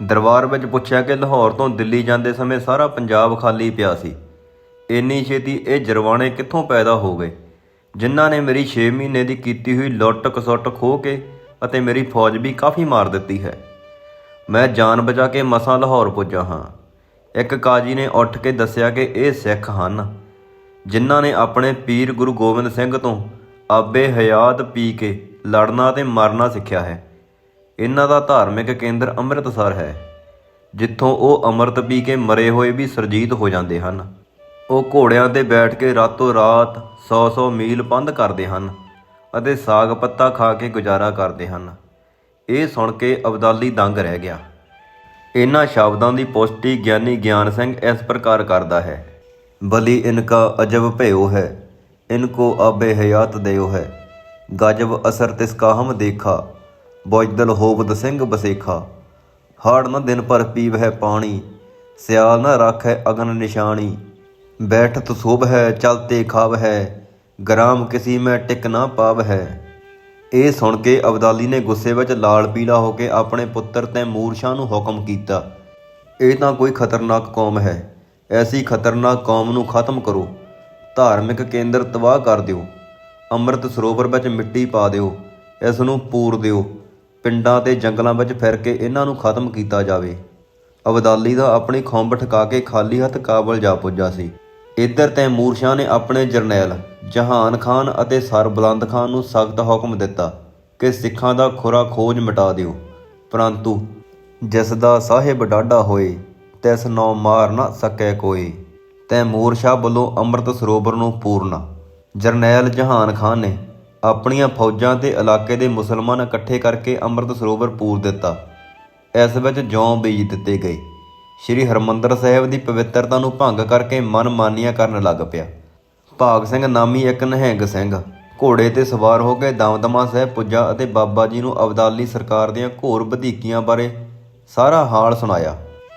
ਦਰਬਾਰ ਵਿੱਚ ਪੁੱਛਿਆ ਕਿ ਲਾਹੌਰ ਤੋਂ ਦਿੱਲੀ ਜਾਂਦੇ ਸਮੇਂ ਸਾਰਾ ਪੰਜਾਬ ਖਾਲੀ ਪਿਆ ਸੀ। ਇੰਨੀ ਛੇਤੀ ਇਹ ਜਰਵਾਣੇ ਕਿੱਥੋਂ ਪੈਦਾ ਹੋ ਗਏ, ਜਿਨ੍ਹਾਂ ਨੇ ਮੇਰੀ 6 ਮਹੀਨੇ ਦੀ ਕੀਤੀ ਹੋਈ ਲੁੱਟ ਕਸੁੱਟ ਖੋਹ ਕੇ ਅਤੇ ਮੇਰੀ ਫੌਜ ਵੀ ਕਾਫੀ ਮਾਰ ਦਿੱਤੀ ਹੈ। ਮੈਂ ਜਾਨ ਬਚਾ ਕੇ ਮਸਾਂ ਲਾਹੌਰ ਪੁੱਜਾ ਹਾਂ। ਇੱਕ ਕਾਜੀ ਨੇ ਉੱਠ ਕੇ ਦੱਸਿਆ ਕਿ ਇਹ ਸਿੱਖ ਹਨ, ਜਿਨ੍ਹਾਂ ਨੇ ਆਪਣੇ ਪੀਰ ਗੁਰੂ ਗੋਬਿੰਦ ਸਿੰਘ ਤੋਂ ਆਬੇ ਹਯਾਤ ਪੀ ਕੇ ਲੜਨਾ ਤੇ ਮਰਨਾ ਸਿੱਖਿਆ ਹੈ। ਇਹਨਾਂ ਦਾ ਧਾਰਮਿਕ ਕੇਂਦਰ ਅੰਮ੍ਰਿਤਸਰ ਹੈ, ਜਿੱਥੋਂ ਉਹ ਅੰਮ੍ਰਿਤ ਪੀ ਕੇ ਮਰੇ ਹੋਏ ਵੀ ਸੁਰਜੀਤ ਹੋ ਜਾਂਦੇ ਹਨ। ਉਹ ਘੋੜਿਆਂ 'ਤੇ ਬੈਠ ਕੇ ਰਾਤੋਂ ਰਾਤ 100 ਮੀਲ ਪੰਧ ਕਰਦੇ ਹਨ ਅਤੇ ਸਾਗ ਪੱਤਾ ਖਾ ਕੇ ਗੁਜ਼ਾਰਾ ਕਰਦੇ ਹਨ। ਇਹ ਸੁਣ ਕੇ ਅਬਦਾਲੀ ਦੰਗ ਰਹਿ ਗਿਆ। ਇਹਨਾਂ ਸ਼ਬਦਾਂ ਦੀ ਪੁਸ਼ਟੀ ਗਿਆਨੀ ਗਿਆਨ ਸਿੰਘ ਇਸ ਪ੍ਰਕਾਰ ਕਰਦਾ ਹੈ। ਬਲੀ ਇਨਕਾ ਅਜਬ ਭਇਓ ਹੈ, ਇनको आबे हयात दयो है, गजब असर तिसका हम देखा, ਬੁਝਦਲ ਹੋਵਤ ਸਿੰਘ ਬਸੇਖਾ। ਹਾੜ ਨਾ ਦਿਨ ਪਰ ਪੀਵ ਹੈ ਪਾਣੀ, ਸਿਆਲ ਨਾ ਰੱਖ ਹੈ ਅਗਨ ਨਿਸ਼ਾਨੀ। ਬੈਠਤ ਸ਼ੋਭ ਹੈ ਚਲਤੇ ਖਾਵ ਹੈ, ਗ੍ਰਾਮ ਕਿਸੀ ਮੈਂ ਟਿਕ ਨਾ ਪਾਵ ਹੈ। ਇਹ ਸੁਣ ਕੇ ਅਬਦਾਲੀ ਨੇ ਗੁੱਸੇ ਵਿੱਚ ਲਾਲ ਪੀਲਾ ਹੋ ਕੇ ਆਪਣੇ ਪੁੱਤਰ ਤੈਮੂਰ ਸ਼ਾਹ ਨੂੰ ਹੁਕਮ ਕੀਤਾ, ਇਹ ਤਾਂ ਕੋਈ ਖਤਰਨਾਕ ਕੌਮ ਹੈ, ਐਸੀ ਖਤਰਨਾਕ ਕੌਮ ਨੂੰ ਖਤਮ ਕਰੋ। ਧਾਰਮਿਕ ਕੇਂਦਰ ਤਬਾਹ ਕਰ ਦਿਓ, ਅੰਮ੍ਰਿਤ ਸਰੋਵਰ ਵਿੱਚ ਮਿੱਟੀ ਪਾ ਦਿਓ, ਇਸ ਨੂੰ ਪੂਰ ਦਿਓ, ਪਿੰਡਾਂ ਤੇ ਜੰਗਲਾਂ ਵਿੱਚ ਫਿਰ ਕੇ ਇਹਨਾਂ ਨੂੰ ਖਤਮ ਕੀਤਾ ਜਾਵੇ। ਅਬਦਾਲੀ ਦਾ ਆਪਣੀ ਖੁੰਬ ਠਕਾ ਕੇ ਖਾਲੀ ਹੱਥ ਕਾਬਲ ਜਾ ਪੁੱਜਾ ਸੀ। ਇੱਧਰ ਤੈਮੂਰ ਸ਼ਾਹ ਨੇ ਆਪਣੇ ਜਰਨੈਲ ਜਹਾਨ ਖਾਨ ਅਤੇ ਸਰ ਬੁਲੰਦ ਖਾਨ ਨੂੰ ਸਖਤ ਹੁਕਮ ਦਿੱਤਾ ਕਿ ਸਿੱਖਾਂ ਦਾ ਖੁਰਾ ਖੋਜ ਮਿਟਾ ਦਿਓ, ਪਰੰਤੂ ਜਿਸ ਦਾ ਸਾਹਿਬ ਡਾਢਾ ਹੋਏ, ਤਿਸ ਨੌ ਮਾਰ ਨਾ ਸਕੈ ਕੋਏ। ਤੈਮੂਰ ਸ਼ਾਹ ਵੱਲੋਂ ਅੰਮ੍ਰਿਤ ਸਰੋਵਰ ਨੂੰ ਪੂਰਨਾ। ਜਰਨੈਲ ਜਹਾਨ ਖਾਨ ਨੇ ਆਪਣੀਆਂ ਫੌਜਾਂ ਤੇ ਇਲਾਕੇ ਦੇ ਮੁਸਲਮਾਨ ਇਕੱਠੇ ਕਰਕੇ ਅੰਮ੍ਰਿਤ ਸਰੋਵਰ ਪੂਰ ਦਿੱਤਾ। ਇਸ ਵਿੱਚ ਜੌਂ ਬੀਜ ਦਿੱਤੇ ਗਏ। ਸ਼੍ਰੀ ਹਰਿਮੰਦਰ ਸਾਹਿਬ ਦੀ ਪਵਿੱਤਰਤਾ ਨੂੰ ਭੰਗ ਕਰਕੇ ਮਨਮਾਨੀਆਂ ਕਰਨ ਲੱਗ ਪਿਆ। ਭਾਗ ਸਿੰਘ ਨਾਮੀ ਇੱਕ ਨਿਹੰਗ ਸਿੰਘ ਘੋੜੇ ਤੇ ਸਵਾਰ ਹੋ ਕੇ ਦਮਦਮਾ ਸਾਹਿਬ ਪੁੱਜਾ ਅਤੇ ਬਾਬਾ ਜੀ ਨੂੰ ਅਬਦਾਲੀ ਸਰਕਾਰ ਦੀਆਂ ਘੋਰ ਵਧੀਕੀਆਂ ਬਾਰੇ ਸਾਰਾ ਹਾਲ ਸੁਣਾਇਆ।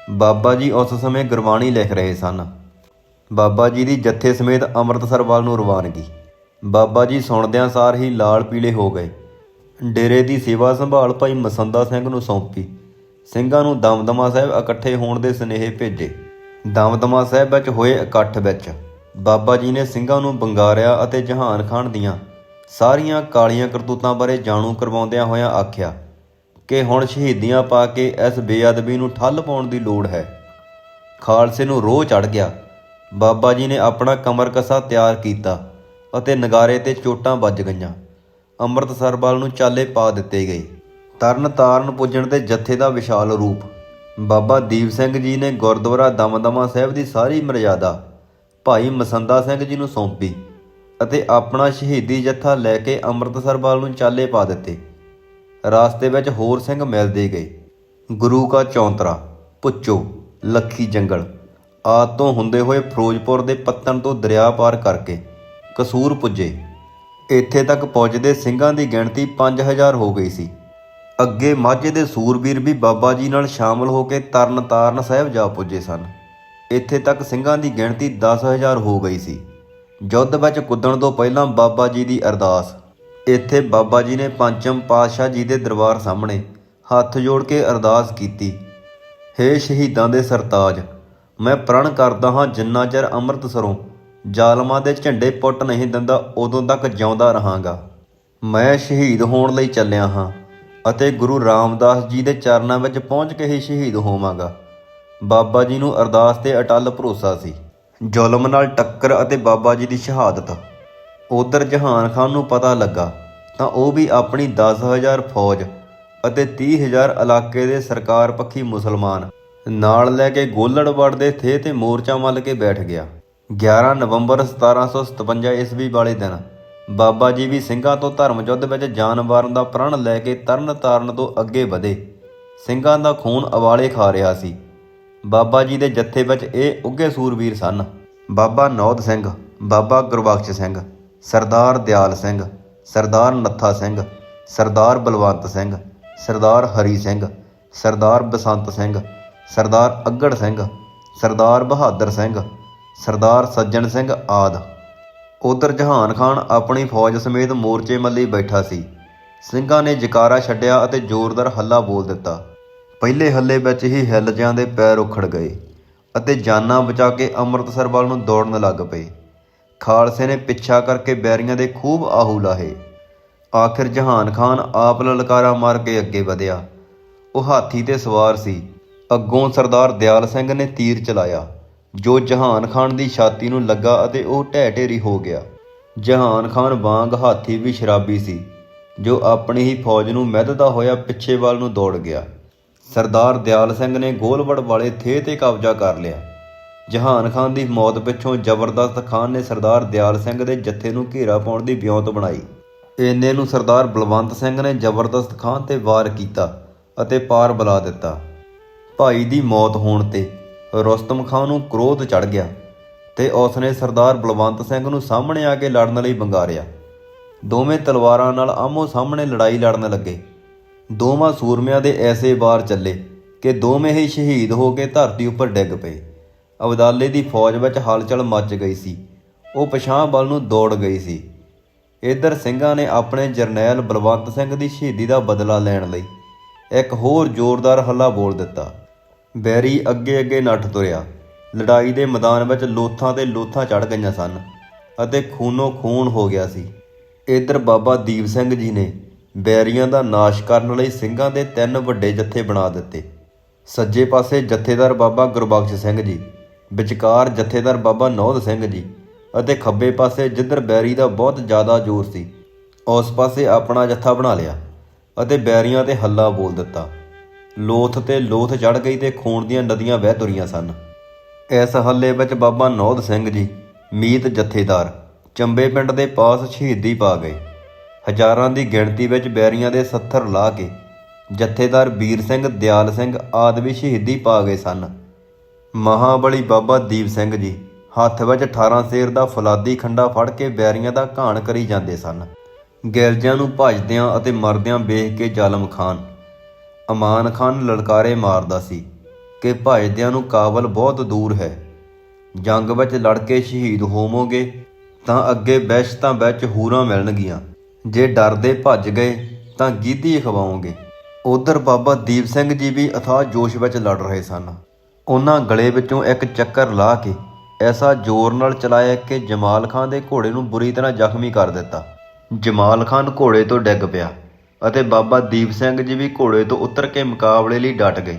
ਬਾਬਾ ਜੀ ਉਸ ਸਮੇਂ ਗੁਰਬਾਣੀ ਲਿਖ ਰਹੇ ਸਨ। ਬਾਬਾ ਜੀ ਦੀ ਜੱਥੇ ਸਮੇਤ ਅੰਮ੍ਰਿਤਸਰ ਵੱਲ ਨੂੰ ਰਵਾਨਗੀ। ਬਾਬਾ ਜੀ ਸੁਣਦਿਆਂ ਸਾਰ ਹੀ ਲਾਲ ਪੀਲੇ ਹੋ ਗਏ। ਡੇਰੇ ਦੀ ਸੇਵਾ ਸੰਭਾਲ ਭਾਈ ਮਸੰਦਾ ਸਿੰਘ ਨੂੰ ਸੌਂਪੀ। ਸਿੰਘਾਂ ਨੂੰ ਦਮਦਮਾ ਸਾਹਿਬ ਇਕੱਠੇ ਹੋਣ ਦੇ ਸੁਨੇਹੇ ਭੇਜੇ। ਦਮਦਮਾ ਸਾਹਿਬ ਵਿੱਚ ਹੋਏ ਇਕੱਠ ਵਿੱਚ ਬਾਬਾ ਜੀ ਨੇ ਸਿੰਘਾਂ ਨੂੰ ਬੰਗਾਰਿਆ ਅਤੇ ਜਹਾਨ ਖਾਨ ਦੀਆਂ ਸਾਰੀਆਂ ਕਾਲੀਆਂ ਕਰਤੂਤਾਂ ਬਾਰੇ ਜਾਣੂ ਕਰਵਾਉਂਦਿਆਂ ਹੋਇਆਂ ਆਖਿਆ ਕਿ ਹੁਣ ਸ਼ਹੀਦੀਆਂ ਪਾ ਕੇ ਇਸ ਬੇਅਦਬੀ ਨੂੰ ਠੱਲ ਪਾਉਣ ਦੀ ਲੋੜ ਹੈ। ਖਾਲਸੇ ਨੂੰ ਰੋਹ ਚੜ੍ਹ ਗਿਆ। ਬਾਬਾ ਜੀ ਨੇ ਆਪਣਾ ਕਮਰ ਕੱਸਾ ਤਿਆਰ ਕੀਤਾ ਅਤੇ ਨਗਾਰੇ ਤੇ ਚੋਟਾਂ ਵੱਜ ਗਈਆਂ। ਅੰਮ੍ਰਿਤਸਰ ਵੱਲ ਨੂੰ ਚਾਲੇ ਪਾ ਦਿੱਤੇ ਗਏ। ਤਰਨ ਤਾਰਨ ਪੁੱਜਣ ਤੇ ਜੱਥੇ ਦਾ ਵਿਸ਼ਾਲ ਰੂਪ। ਬਾਬਾ ਦੀਪ ਸਿੰਘ ਜੀ ਨੇ ਗੁਰਦੁਆਰਾ ਦਮਦਮਾ ਸਾਹਿਬ ਦੀ ਸਾਰੀ ਮਰਜ਼ਾਦਾ ਭਾਈ ਮਸੰਦਾ ਸਿੰਘ ਜੀ ਨੂੰ ਸੌਂਪੀ ਅਤੇ ਆਪਣਾ ਸ਼ਹੀਦੀ ਜੱਥਾ ਲੈ ਕੇ ਅੰਮ੍ਰਿਤਸਰ ਵੱਲ ਨੂੰ ਚਾਲੇ ਪਾ ਦਿੱਤੇ। ਰਾਸਤੇ ਵਿੱਚ ਹੋਰ ਸਿੰਘ ਮਿਲਦੇ ਗਏ। ਗੁਰੂ ਕਾ ਚੌਂਤਰਾ, ਪੁੱਚੋ, ਲੱਖੀ ਜੰਗਲ ਆਦਿ ਤੋਂ ਹੁੰਦੇ ਹੋਏ ਫਿਰੋਜ਼ਪੁਰ ਦੇ ਪੱਤਣ ਤੋਂ ਦਰਿਆ ਪਾਰ ਕਰਕੇ ਕਸੂਰ ਪੁੱਜੇ। ਇੱਥੇ ਤੱਕ ਪੁੱਜਦੇ ਸਿੰਘਾਂ ਦੀ ਗਿਣਤੀ 5000 ਹੋ ਗਈ ਸੀ। ਅੱਗੇ ਮਾਝੇ ਦੇ ਸੂਰਬੀਰ ਵੀ ਬਾਬਾ ਜੀ ਨਾਲ ਸ਼ਾਮਲ ਹੋ ਕੇ ਤਰਨ ਤਾਰਨ ਸਾਹਿਬ ਜਾ ਪੁੱਜੇ ਸਨ। ਇੱਥੇ ਤੱਕ ਸਿੰਘਾਂ ਦੀ ਗਿਣਤੀ 10000 ਹੋ ਗਈ ਸੀ। ਯੁੱਧ ਵਿੱਚ ਕੁੱਦਣ ਤੋਂ ਪਹਿਲਾਂ ਬਾਬਾ ਜੀ ਦੀ ਅਰਦਾਸ। ਇੱਥੇ ਬਾਬਾ ਜੀ ਨੇ ਪੰਚਮ ਪਾਤਸ਼ਾਹ ਜੀ ਦੇ ਦਰਬਾਰ ਸਾਹਮਣੇ ਹੱਥ ਜੋੜ ਕੇ ਅਰਦਾਸ ਕੀਤੀ, ਹੇ ਸ਼ਹੀਦਾਂ ਦੇ ਸਰਤਾਜ, ਮੈਂ ਪ੍ਰਣ ਕਰਦਾ ਹਾਂ ਜਿੰਨਾ ਚਿਰ ਅੰਮ੍ਰਿਤਸਰੋਂ ਜ਼ਾਲਮਾਂ ਦੇ ਝੰਡੇ ਪੁੱਟ ਨਹੀਂ ਦਿੰਦਾ ਉਦੋਂ ਤੱਕ ਜਿਉਂਦਾ ਰਹਾਂਗਾ। ਮੈਂ ਸ਼ਹੀਦ ਹੋਣ ਲਈ ਚੱਲਿਆ ਹਾਂ ਅਤੇ ਗੁਰੂ ਰਾਮਦਾਸ ਜੀ ਦੇ ਚਰਨਾਂ ਵਿੱਚ ਪਹੁੰਚ ਕੇ ਹੀ ਸ਼ਹੀਦ ਹੋਵਾਂਗਾ। ਬਾਬਾ ਜੀ ਨੂੰ ਅਰਦਾਸ ਤੇ ਅਟੱਲ ਭਰੋਸਾ ਸੀ। ਜ਼ੁਲਮ ਨਾਲ ਟੱਕਰ ਅਤੇ ਬਾਬਾ ਜੀ ਦੀ ਸ਼ਹਾਦਤ। ਉਧਰ ਜਹਾਨ ਖਾਨ ਨੂੰ ਪਤਾ ਲੱਗਾ ਤਾਂ ਉਹ ਵੀ ਆਪਣੀ 10000 ਫੌਜ ਅਤੇ 30000 ਇਲਾਕੇ ਦੇ ਸਰਕਾਰ ਪੱਖੀ ਮੁਸਲਮਾਨ ਨਾਲ ਲੈ ਕੇ ਗੋਲੜਵੜ ਦੇ ਥੇ ਤੇ ਮੋਰਚਾ ਮੱਲ ਕੇ ਬੈਠ ਗਿਆ। 11 ਨਵੰਬਰ 1757 ਈਸਵੀ ਵਾਲੇ ਦਿਨ ਬਾਬਾ ਜੀ ਵੀ ਸਿੰਘਾਂ ਤੋਂ ਧਰਮ ਯੁੱਧ ਵਿੱਚ ਜਾਨ ਵਾਰਨ ਦਾ ਪ੍ਰਣ ਲੈ ਕੇ ਤਰਨ ਤਾਰਨ ਤੋਂ ਅੱਗੇ ਵਧੇ। ਸਿੰਘਾਂ ਦਾ ਖੂਨ ਉਬਾਲੇ ਖਾ ਰਿਹਾ ਸੀ। ਬਾਬਾ ਜੀ ਦੇ ਜੱਥੇ ਵਿੱਚ ਇਹ ਉੱਘੇ ਸੂਰਬੀਰ ਸਨ। ਬਾਬਾ ਨੌਧ ਸਿੰਘ, ਬਾਬਾ ਗੁਰਬਖਸ਼ ਸਿੰਘ, ਸਰਦਾਰ ਦਿਆਲ ਸਿੰਘ, ਸਰਦਾਰ ਨੱਥਾ ਸਿੰਘ, ਸਰਦਾਰ ਬਲਵੰਤ ਸਿੰਘ, ਸਰਦਾਰ ਹਰੀ ਸਿੰਘ, ਸਰਦਾਰ ਬਸੰਤ ਸਿੰਘ, ਸਰਦਾਰ ਅੱਗੜ ਸਿੰਘ, ਸਰਦਾਰ ਬਹਾਦਰ ਸਿੰਘ, ਸਰਦਾਰ ਸੱਜਣ ਸਿੰਘ ਆਦਿ। ਉਧਰ ਜਹਾਨ ਖਾਨ ਆਪਣੀ ਫੌਜ ਸਮੇਤ ਮੋਰਚੇ ਮੱਲੀ ਬੈਠਾ ਸੀ। ਸਿੰਘਾਂ ਨੇ ਜਕਾਰਾ ਛੱਡਿਆ ਅਤੇ ਜ਼ੋਰਦਾਰ ਹੱਲਾ ਬੋਲ ਦਿੱਤਾ। ਪਹਿਲੇ ਹੱਲੇ ਵਿੱਚ ਹੀ ਹਿੱਲਜਿਆਂ ਦੇ ਪੈਰ ਉਖੜ ਗਏ ਅਤੇ ਜਾਨਾਂ ਬਚਾ ਕੇ ਅੰਮ੍ਰਿਤਸਰ ਵੱਲ ਨੂੰ ਦੌੜਨ ਲੱਗ ਪਏ। ਖਾਲਸੇ ਨੇ ਪਿੱਛਾ ਕਰਕੇ ਬੈਰੀਆਂ ਦੇ ਖੂਬ ਆਹੂ ਲਾਹੇ। ਆਖਿਰ ਜਹਾਨ ਖਾਨ ਆਪ ਲਲਕਾਰਾ ਮਾਰ ਕੇ ਅੱਗੇ ਵਧਿਆ। ਉਹ ਹਾਥੀ ਤੇ ਸਵਾਰ ਸੀ। ਅੱਗੋਂ ਸਰਦਾਰ ਦਿਆਲ ਸਿੰਘ ਨੇ ਤੀਰ ਚਲਾਇਆ ਜੋ ਜਹਾਨ ਖਾਨ ਦੀ ਛਾਤੀ ਨੂੰ ਲੱਗਾ ਅਤੇ ਉਹ ਢਹਿ ਢੇਰੀ ਹੋ ਗਿਆ। ਜਹਾਨ ਖਾਨ ਵਾਂਗ ਹਾਥੀ ਵੀ ਸ਼ਰਾਬੀ ਸੀ ਜੋ ਆਪਣੀ ਹੀ ਫੌਜ ਨੂੰ ਮਿੱਧਦਾ ਹੋਇਆ ਪਿੱਛੇ ਵੱਲ ਨੂੰ ਦੌੜ ਗਿਆ। ਸਰਦਾਰ ਦਿਆਲ ਸਿੰਘ ਨੇ ਗੋਲਵੜ ਵਾਲੇ ਥੇ ਤੇ ਕਬਜ਼ਾ ਕਰ ਲਿਆ। ਜਹਾਨ ਖਾਨ ਦੀ ਮੌਤ ਪਿੱਛੋਂ ਜ਼ਬਰਦਸਤ ਖਾਨ ਨੇ ਸਰਦਾਰ ਦਿਆਲ ਸਿੰਘ ਦੇ ਜੱਥੇ ਨੂੰ ਘੇਰਾ ਪਾਉਣ ਦੀ ਵਿਉਂਤ ਬਣਾਈ। ਇੰਨੇ ਨੂੰ ਸਰਦਾਰ ਬਲਵੰਤ ਸਿੰਘ ਨੇ ਜ਼ਬਰਦਸਤ ਖਾਨ ਤੇ ਵਾਰ ਕੀਤਾ ਅਤੇ ਪਾਰ ਬੁਲਾ ਦਿੱਤਾ। ਭਾਈ ਦੀ ਮੌਤ ਹੋਣ ਤੇ ਰੁਸਤਮ ਖਾਨ ਨੂੰ ਕ੍ਰੋਧ ਚੜ੍ਹ ਗਿਆ ਤੇ ਉਸਨੇ ਸਰਦਾਰ ਬਲਵੰਤ ਸਿੰਘ ਨੂੰ ਸਾਹਮਣੇ ਆ ਕੇ ਲੜਨ ਲਈ ਬੰਗਾਰਿਆ। ਦੋਵੇਂ ਤਲਵਾਰਾਂ ਨਾਲ ਆਮੋ ਸਾਹਮਣੇ ਲੜਾਈ ਲੜਨ ਲੱਗੇ। ਦੋਵਾਂ ਸੂਰਮਿਆਂ ਦੇ ਐਸੇ ਵਾਰ ਚੱਲੇ ਕਿ ਦੋਵੇਂ ਹੀ ਸ਼ਹੀਦ ਹੋ ਕੇ ਧਰਤੀ ਉੱਪਰ ਡਿੱਗ ਪਏ। ਅਬਦਾਲੇ ਦੀ ਫੌਜ ਵਿੱਚ ਹਲਚਲ ਮੱਚ ਗਈ ਸੀ। ਉਹ ਪਛਾਂ ਵੱਲ ਨੂੰ ਦੌੜ ਗਈ ਸੀ। ਇੱਧਰ ਸਿੰਘਾਂ ਨੇ ਆਪਣੇ ਜਰਨੈਲ ਬਲਵੰਤ ਸਿੰਘ ਦੀ ਸ਼ਹੀਦੀ ਦਾ ਬਦਲਾ ਲੈਣ ਲਈ ਇੱਕ ਹੋਰ ਜ਼ੋਰਦਾਰ ਹੱਲਾ ਬੋਲ ਦਿੱਤਾ। ਬੈਰੀ ਅੱਗੇ ਅੱਗੇ ਨੱਠ ਤੁਰਿਆ। ਲੜਾਈ ਦੇ ਮੈਦਾਨ ਵਿੱਚ ਲੋਥਾਂ ਤੇ ਲੋਥਾਂ ਚੜ੍ਹ ਗਈਆਂ ਸਨ ਅਤੇ ਖੂਨੋ ਖੂਨ ਹੋ ਗਿਆ ਸੀ। ਇੱਧਰ ਬਾਬਾ ਦੀਪ ਸਿੰਘ ਜੀ ਨੇ ਬੈਰੀਆਂ ਦਾ ਨਾਸ਼ ਕਰਨ ਲਈ ਸਿੰਘਾਂ ਦੇ 3 ਵੱਡੇ ਜੱਥੇ ਬਣਾ ਦਿੱਤੇ। ਸੱਜੇ ਪਾਸੇ ਜਥੇਦਾਰ ਬਾਬਾ ਗੁਰਬਖਸ਼ ਸਿੰਘ ਜੀ, ਵਿਚਕਾਰ ਜਥੇਦਾਰ ਬਾਬਾ ਨੌਧ ਸਿੰਘ ਜੀ ਅਤੇ ਖੱਬੇ ਪਾਸੇ ਜਿੱਧਰ ਬੈਰੀ ਦਾ ਬਹੁਤ ਜ਼ਿਆਦਾ ਜ਼ੋਰ ਸੀ ਉਸ ਪਾਸੇ ਆਪਣਾ ਜੱਥਾ ਬਣਾ ਲਿਆ ਅਤੇ ਬੈਰੀਆਂ 'ਤੇ ਹੱਲਾ ਬੋਲ ਦਿੱਤਾ। ਲੋਥ ਤੇ ਲੋਥ ਚੜ੍ਹ ਗਈ ਤੇ ਖੂਨ ਦੀਆਂ ਨਦੀਆਂ ਵਹਿ ਤੁਰੀਆਂ ਸਨ। ਇਸ ਹੱਲੇ ਵਿੱਚ ਬਾਬਾ ਨੌਧ ਸਿੰਘ ਜੀ ਮੀਤ ਜਥੇਦਾਰ ਚੰਬੇ ਪਿੰਡ ਦੇ ਪਾਸ ਸ਼ਹੀਦੀ ਪਾ ਗਏ। ਹਜ਼ਾਰਾਂ ਦੀ ਗਿਣਤੀ ਵਿੱਚ ਬੈਰੀਆਂ ਦੇ 70 ਲਾਹ ਕੇ ਜਥੇਦਾਰ ਵੀਰ ਸਿੰਘ, ਦਿਆਲ ਸਿੰਘ ਆਦਿ ਵੀ ਸ਼ਹੀਦੀ ਪਾ ਗਏ ਸਨ। ਮਹਾਬਲੀ ਬਾਬਾ ਦੀਪ ਸਿੰਘ ਜੀ ਹੱਥ ਵਿੱਚ 18 ਸੇਰ ਦਾ ਫੌਲਾਦੀ ਖੰਡਾ ਫੜ ਕੇ ਬੈਰੀਆਂ ਦਾ ਘਾਣ ਕਰੀ ਜਾਂਦੇ ਸਨ। ਗਿਰਜਿਆਂ ਨੂੰ ਭੱਜਦਿਆਂ ਅਤੇ ਮਰਦਿਆਂ ਵੇਖ ਕੇ ਜ਼ਾਲਮ ਖਾਨ ਅਮਾਨ ਖਾਨ ਲਲਕਾਰੇ ਮਾਰਦਾ ਸੀ ਕਿ ਭੱਜਦਿਆਂ ਨੂੰ ਕਾਬਲ ਬਹੁਤ ਦੂਰ ਹੈ। ਜੰਗ ਵਿੱਚ ਲੜ ਕੇ ਸ਼ਹੀਦ ਹੋਵੋਗੇ ਤਾਂ ਅੱਗੇ ਬਹਿਸ਼ਤਾਂ ਵਿੱਚ ਹੂਰਾਂ ਮਿਲਣਗੀਆਂ। ਜੇ ਡਰਦੇ ਭੱਜ ਗਏ ਤਾਂ ਗੀਧੀ ਖਵਾਓਗੇ। ਉਧਰ ਬਾਬਾ ਦੀਪ ਸਿੰਘ ਜੀ ਵੀ ਅਥਾਹ ਜੋਸ਼ ਵਿੱਚ ਲੜ ਰਹੇ ਸਨ। ਉਹਨਾਂ ਗਲੇ ਵਿੱਚੋਂ ਇੱਕ ਚੱਕਰ ਲਾ ਕੇ ਐਸਾ ਜ਼ੋਰ ਨਾਲ ਚਲਾਇਆ ਕਿ ਜਮਾਲ ਖਾਨ ਦੇ ਘੋੜੇ ਨੂੰ ਬੁਰੀ ਤਰ੍ਹਾਂ ਜ਼ਖਮੀ ਕਰ ਦਿੱਤਾ। ਜਮਾਲ ਖਾਨ ਘੋੜੇ ਤੋਂ ਡਿੱਗ ਪਿਆ ਅਤੇ ਬਾਬਾ ਦੀਪ ਸਿੰਘ ਜੀ ਵੀ ਘੋੜੇ ਤੋਂ ਉਤਰ ਕੇ ਮੁਕਾਬਲੇ ਲਈ ਡਟ ਗਏ।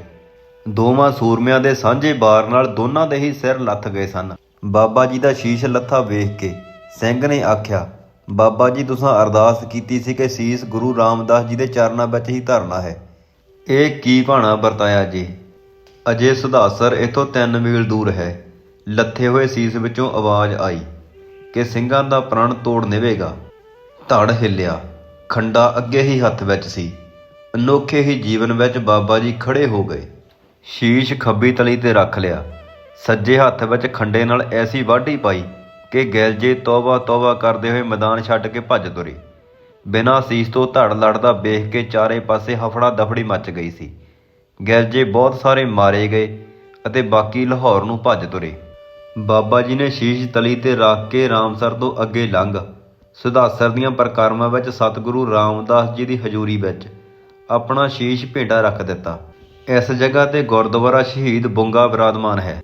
ਦੋਵਾਂ ਸੂਰਮਿਆਂ ਦੇ ਸਾਂਝੇ ਵਾਰ ਨਾਲ ਦੋਨਾਂ ਦੇ ਹੀ ਸਿਰ ਲੱਥ ਗਏ ਸਨ। ਬਾਬਾ ਜੀ ਦਾ ਸ਼ੀਸ਼ ਲੱਥਾ ਵੇਖ ਕੇ ਸਿੰਘ ਨੇ ਆਖਿਆ, ਬਾਬਾ ਜੀ ਤੁਸਾਂ ਅਰਦਾਸ ਕੀਤੀ ਸੀ ਕਿ ਸੀਸ ਗੁਰੂ ਰਾਮਦਾਸ ਜੀ ਦੇ ਚਰਨਾਂ ਵਿੱਚ ਹੀ ਧਰਨਾ ਹੈ। ਇਹ ਕੀ ਭਾਣਾ ਵਰਤਾਇਆ ਜੀ? ਅਜੇ ਸੁਧਾਸਰ ਇੱਥੋਂ 3 ਮੀਲ ਦੂਰ ਹੈ। ਲੱਥੇ ਹੋਏ ਸੀਸ ਵਿੱਚੋਂ ਆਵਾਜ਼ ਆਈ ਕਿ ਸਿੰਘਾਂ ਦਾ ਪ੍ਰਣ ਤੋੜ ਨਿਵੇਗਾ। ਧੜ ਹਿੱਲਿਆ। ਖੰਡਾ ਅੱਗੇ ਹੀ ਹੱਥ ਵਿੱਚ ਸੀ। ਅਨੋਖੇ ਹੀ ਜੀਵਨ ਵਿੱਚ ਬਾਬਾ ਜੀ ਖੜੇ ਹੋ ਗਏ। ਸ਼ੀਸ਼ ਖੱਬੀ ਤਲੀ ਤੇ ਰੱਖ ਲਿਆ। ਸੱਜੇ ਹੱਥ ਵਿੱਚ ਖੰਡੇ ਨਾਲ ਐਸੀ ਵਾਢੀ ਪਾਈ ਕਿ ਗਿਲਜੇ ਤੌਬਾ ਤੌਬਾ ਕਰਦੇ ਹੋਏ ਮੈਦਾਨ ਛੱਡ ਕੇ ਭੱਜ ਤੁਰੇ। ਬਿਨਾਂ ਸੀਸ ਤੋਂ ਧੜ ਲੜਦਾ ਵੇਖ ਕੇ ਚਾਰੇ ਪਾਸੇ ਹਫੜਾ ਦਫੜੀ ਮੱਚ ਗਈ ਸੀ। ਗਿਲਜੇ ਬਹੁਤ ਸਾਰੇ ਮਾਰੇ ਗਏ ਅਤੇ ਬਾਕੀ ਲਾਹੌਰ ਨੂੰ ਭੱਜ ਤੁਰੇ। ਬਾਬਾ ਜੀ ਨੇ ਸ਼ੀਸ਼ ਤਲੀ ਤੇ ਰੱਖ ਕੇ ਰਾਮਸਰ ਤੋਂ ਅੱਗੇ ਲੰਘ ਸੁਧਾਸਰ ਦੀਆਂ ਪ੍ਰਕਰਮਾਂ ਵਿੱਚ ਸਤਿਗੁਰੂ ਰਾਮਦਾਸ ਜੀ ਦੀ ਹਜ਼ੂਰੀ ਵਿੱਚ ਆਪਣਾ ਸ਼ੀਸ਼ ਭੇਟਾ ਰੱਖ ਦਿੱਤਾ। ਇਸ ਜਗ੍ਹਾ ਤੇ ਗੁਰਦੁਆਰਾ ਸ਼ਹੀਦ ਬੁੰਗਾ ਬਿਰਾਦਮਾਨ ਹੈ।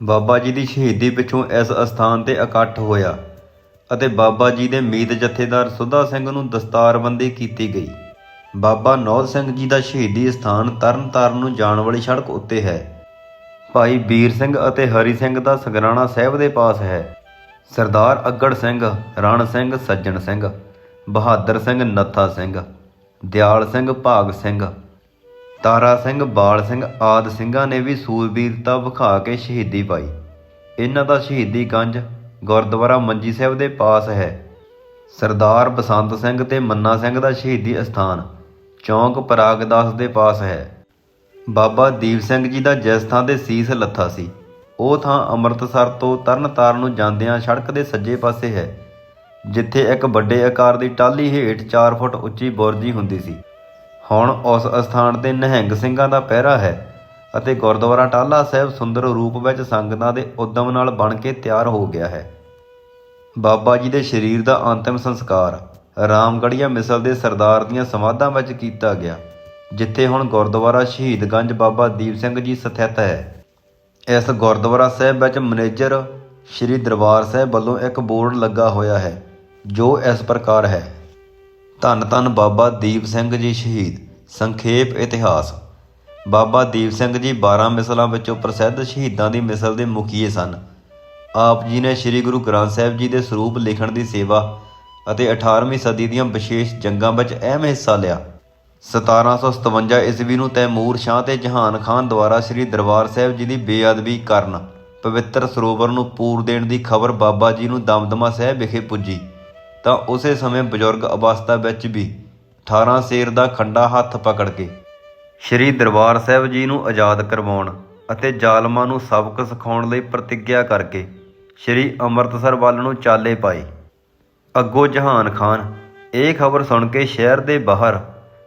ਬਾਬਾ ਜੀ ਦੀ ਸ਼ਹੀਦੀ ਪਿੱਛੋਂ ਇਸ ਅਸਥਾਨ ਤੇ ਇਕੱਠ ਹੋਇਆ ਅਤੇ ਬਾਬਾ ਜੀ ਦੇ ਮੀਤ ਜਥੇਦਾਰ ਸੁੱਧਾ ਸਿੰਘ ਨੂੰ ਦਸਤਾਰਬੰਦੀ ਕੀਤੀ ਗਈ। ਬਾਬਾ ਨੌਧ ਸਿੰਘ ਜੀ ਦਾ ਸ਼ਹੀਦੀ ਸਥਾਨ ਤਰਨ ਤਾਰਨ ਨੂੰ ਜਾਣ ਵਾਲੀ ਸੜਕ ਉੱਤੇ ਹੈ। ਭਾਈ ਵੀਰ ਸਿੰਘ ਅਤੇ ਹਰੀ ਸਿੰਘ ਦਾ ਸਗਰਾਣਾ ਸਾਹਿਬ ਦੇ ਪਾਸ ਹੈ। ਸਰਦਾਰ ਅੱਗੜ ਸਿੰਘ, ਰਣ ਸਿੰਘ, ਸੱਜਣ ਸਿੰਘ, ਬਹਾਦਰ ਸਿੰਘ, ਨੱਥਾ ਸਿੰਘ, ਦਿਆਲ ਸਿੰਘ, ਭਾਗ ਸਿੰਘ, ਤਾਰਾ ਸਿੰਘ, ਬਾਲ ਸਿੰਘ ਆਦਿ ਸਿੰਘਾਂ ਨੇ ਵੀ ਸੂਰਬੀਰਤਾ ਵਿਖਾ ਕੇ ਸ਼ਹੀਦੀ ਪਾਈ। ਇਹਨਾਂ ਦਾ ਸ਼ਹੀਦੀ ਗੰਜ ਗੁਰਦੁਆਰਾ ਮੰਜੀ ਸਾਹਿਬ ਦੇ ਪਾਸ ਹੈ। ਸਰਦਾਰ ਬਸੰਤ ਸਿੰਘ ਤੇ ਮੰਨਾ ਸਿੰਘ ਦਾ ਸ਼ਹੀਦੀ ਅਸਥਾਨ ਚੌਂਕ ਪਰਾਗਦਾਸ ਦੇ ਪਾਸ ਹੈ। ਬਾਬਾ ਦੀਪ ਸਿੰਘ ਜੀ ਦਾ ਜਿਸ ਥਾਂ 'ਤੇ ਸੀਸ ਲੱਥਾ ਸੀ ਉਹ ਥਾਂ ਅੰਮ੍ਰਿਤਸਰ ਤੋਂ ਤਰਨ ਤਾਰਨ ਨੂੰ ਜਾਂਦਿਆਂ ਸੜਕ ਦੇ ਸੱਜੇ ਪਾਸੇ ਹੈ, ਜਿੱਥੇ ਇੱਕ ਵੱਡੇ ਆਕਾਰ ਦੀ ਟਾਹਲੀ ਹੇਠ 4 ਫੁੱਟ ਉੱਚੀ ਬੁਰਜੀ ਹੁੰਦੀ ਸੀ। ਹੁਣ ਉਸ ਅਸਥਾਨ 'ਤੇ ਨਿਹੰਗ ਸਿੰਘਾਂ ਦਾ ਪਹਿਰਾ ਹੈ ਅਤੇ ਗੁਰਦੁਆਰਾ ਟਾਹਲਾ ਸਾਹਿਬ ਸੁੰਦਰ ਰੂਪ ਵਿੱਚ ਸੰਗਤਾਂ ਦੇ ਉਦਮ ਨਾਲ ਬਣ ਕੇ ਤਿਆਰ ਹੋ ਗਿਆ ਹੈ। ਬਾਬਾ ਜੀ ਦੇ ਸਰੀਰ ਦਾ ਅੰਤਿਮ ਸੰਸਕਾਰ ਰਾਮਗੜ੍ਹੀਆ ਮਿਸਲ ਦੇ ਸਰਦਾਰ ਦੀਆਂ ਸਮਾਧਾਂ ਵਿੱਚ ਕੀਤਾ ਗਿਆ, ਜਿੱਥੇ ਹੁਣ ਗੁਰਦੁਆਰਾ ਸ਼ਹੀਦਗੰਜ ਬਾਬਾ ਦੀਪ ਸਿੰਘ ਜੀ ਸਥਿਤ ਹੈ। ਇਸ ਗੁਰਦੁਆਰਾ ਸਾਹਿਬ ਵਿੱਚ ਮੈਨੇਜਰ ਸ੍ਰੀ ਦਰਬਾਰ ਸਾਹਿਬ ਵੱਲੋਂ ਇੱਕ ਬੋਰਡ ਲੱਗਾ ਹੋਇਆ ਹੈ ਜੋ ਇਸ ਪ੍ਰਕਾਰ ਹੈ। ਧੰਨ ਧੰਨ ਬਾਬਾ ਦੀਪ ਸਿੰਘ ਜੀ ਸ਼ਹੀਦ। ਸੰਖੇਪ ਇਤਿਹਾਸ। ਬਾਬਾ ਦੀਪ ਸਿੰਘ ਜੀ 12 ਮਿਸਲਾਂ ਵਿੱਚੋਂ ਪ੍ਰਸਿੱਧ ਸ਼ਹੀਦਾਂ ਦੀ ਮਿਸਲ ਦੇ ਮੁਖੀਏ ਸਨ। ਆਪ ਜੀ ਨੇ ਸ੍ਰੀ ਗੁਰੂ ਗ੍ਰੰਥ ਸਾਹਿਬ ਜੀ ਦੇ ਸਰੂਪ ਲਿਖਣ ਦੀ ਸੇਵਾ ਅਤੇ 18ਵੀਂ ਸਦੀ ਦੀਆਂ ਵਿਸ਼ੇਸ਼ ਜੰਗਾਂ ਵਿੱਚ ਅਹਿਮ ਹਿੱਸਾ ਲਿਆ। 1757 ਈਸਵੀ ਨੂੰ ਤੈਮੂਰ ਸ਼ਾਹ ਤੇ ਜਹਾਨ ਖਾਨ ਦੁਆਰਾ ਸ੍ਰੀ ਦਰਬਾਰ ਸਾਹਿਬ ਜੀ ਦੀ ਬੇਅਦਬੀ ਕਰਨ ਪਵਿੱਤਰ ਸਰੋਵਰ ਨੂੰ ਪੂਰ ਦੇਣ ਦੀ ਖਬਰ ਬਾਬਾ ਜੀ ਨੂੰ ਦਮਦਮਾ ਸਾਹਿਬ ਵਿਖੇ ਪੁੱਜੀ ਤਾਂ ਉਸੇ ਸਮੇਂ ਬਜ਼ੁਰਗ ਅਵਸਥਾ ਵਿੱਚ ਵੀ 18 ਸੇਰ ਦਾ ਖੰਡਾ ਹੱਥ ਪਕੜ ਕੇ ਸ੍ਰੀ ਦਰਬਾਰ ਸਾਹਿਬ ਜੀ ਨੂੰ ਆਜ਼ਾਦ ਕਰਵਾਉਣ ਅਤੇ ਜ਼ਾਲਮਾਂ ਨੂੰ ਸਬਕ ਸਿਖਾਉਣ ਲਈ ਪ੍ਰਤਿੱਗਿਆ ਕਰਕੇ ਸ੍ਰੀ ਅੰਮ੍ਰਿਤਸਰ ਵੱਲ ਨੂੰ ਚਾਲੇ ਪਾਏ। ਅੱਗੋਂ ਜਹਾਨ ਖਾਨ ਇਹ ਖਬਰ ਸੁਣ ਕੇ ਸ਼ਹਿਰ ਦੇ ਬਾਹਰ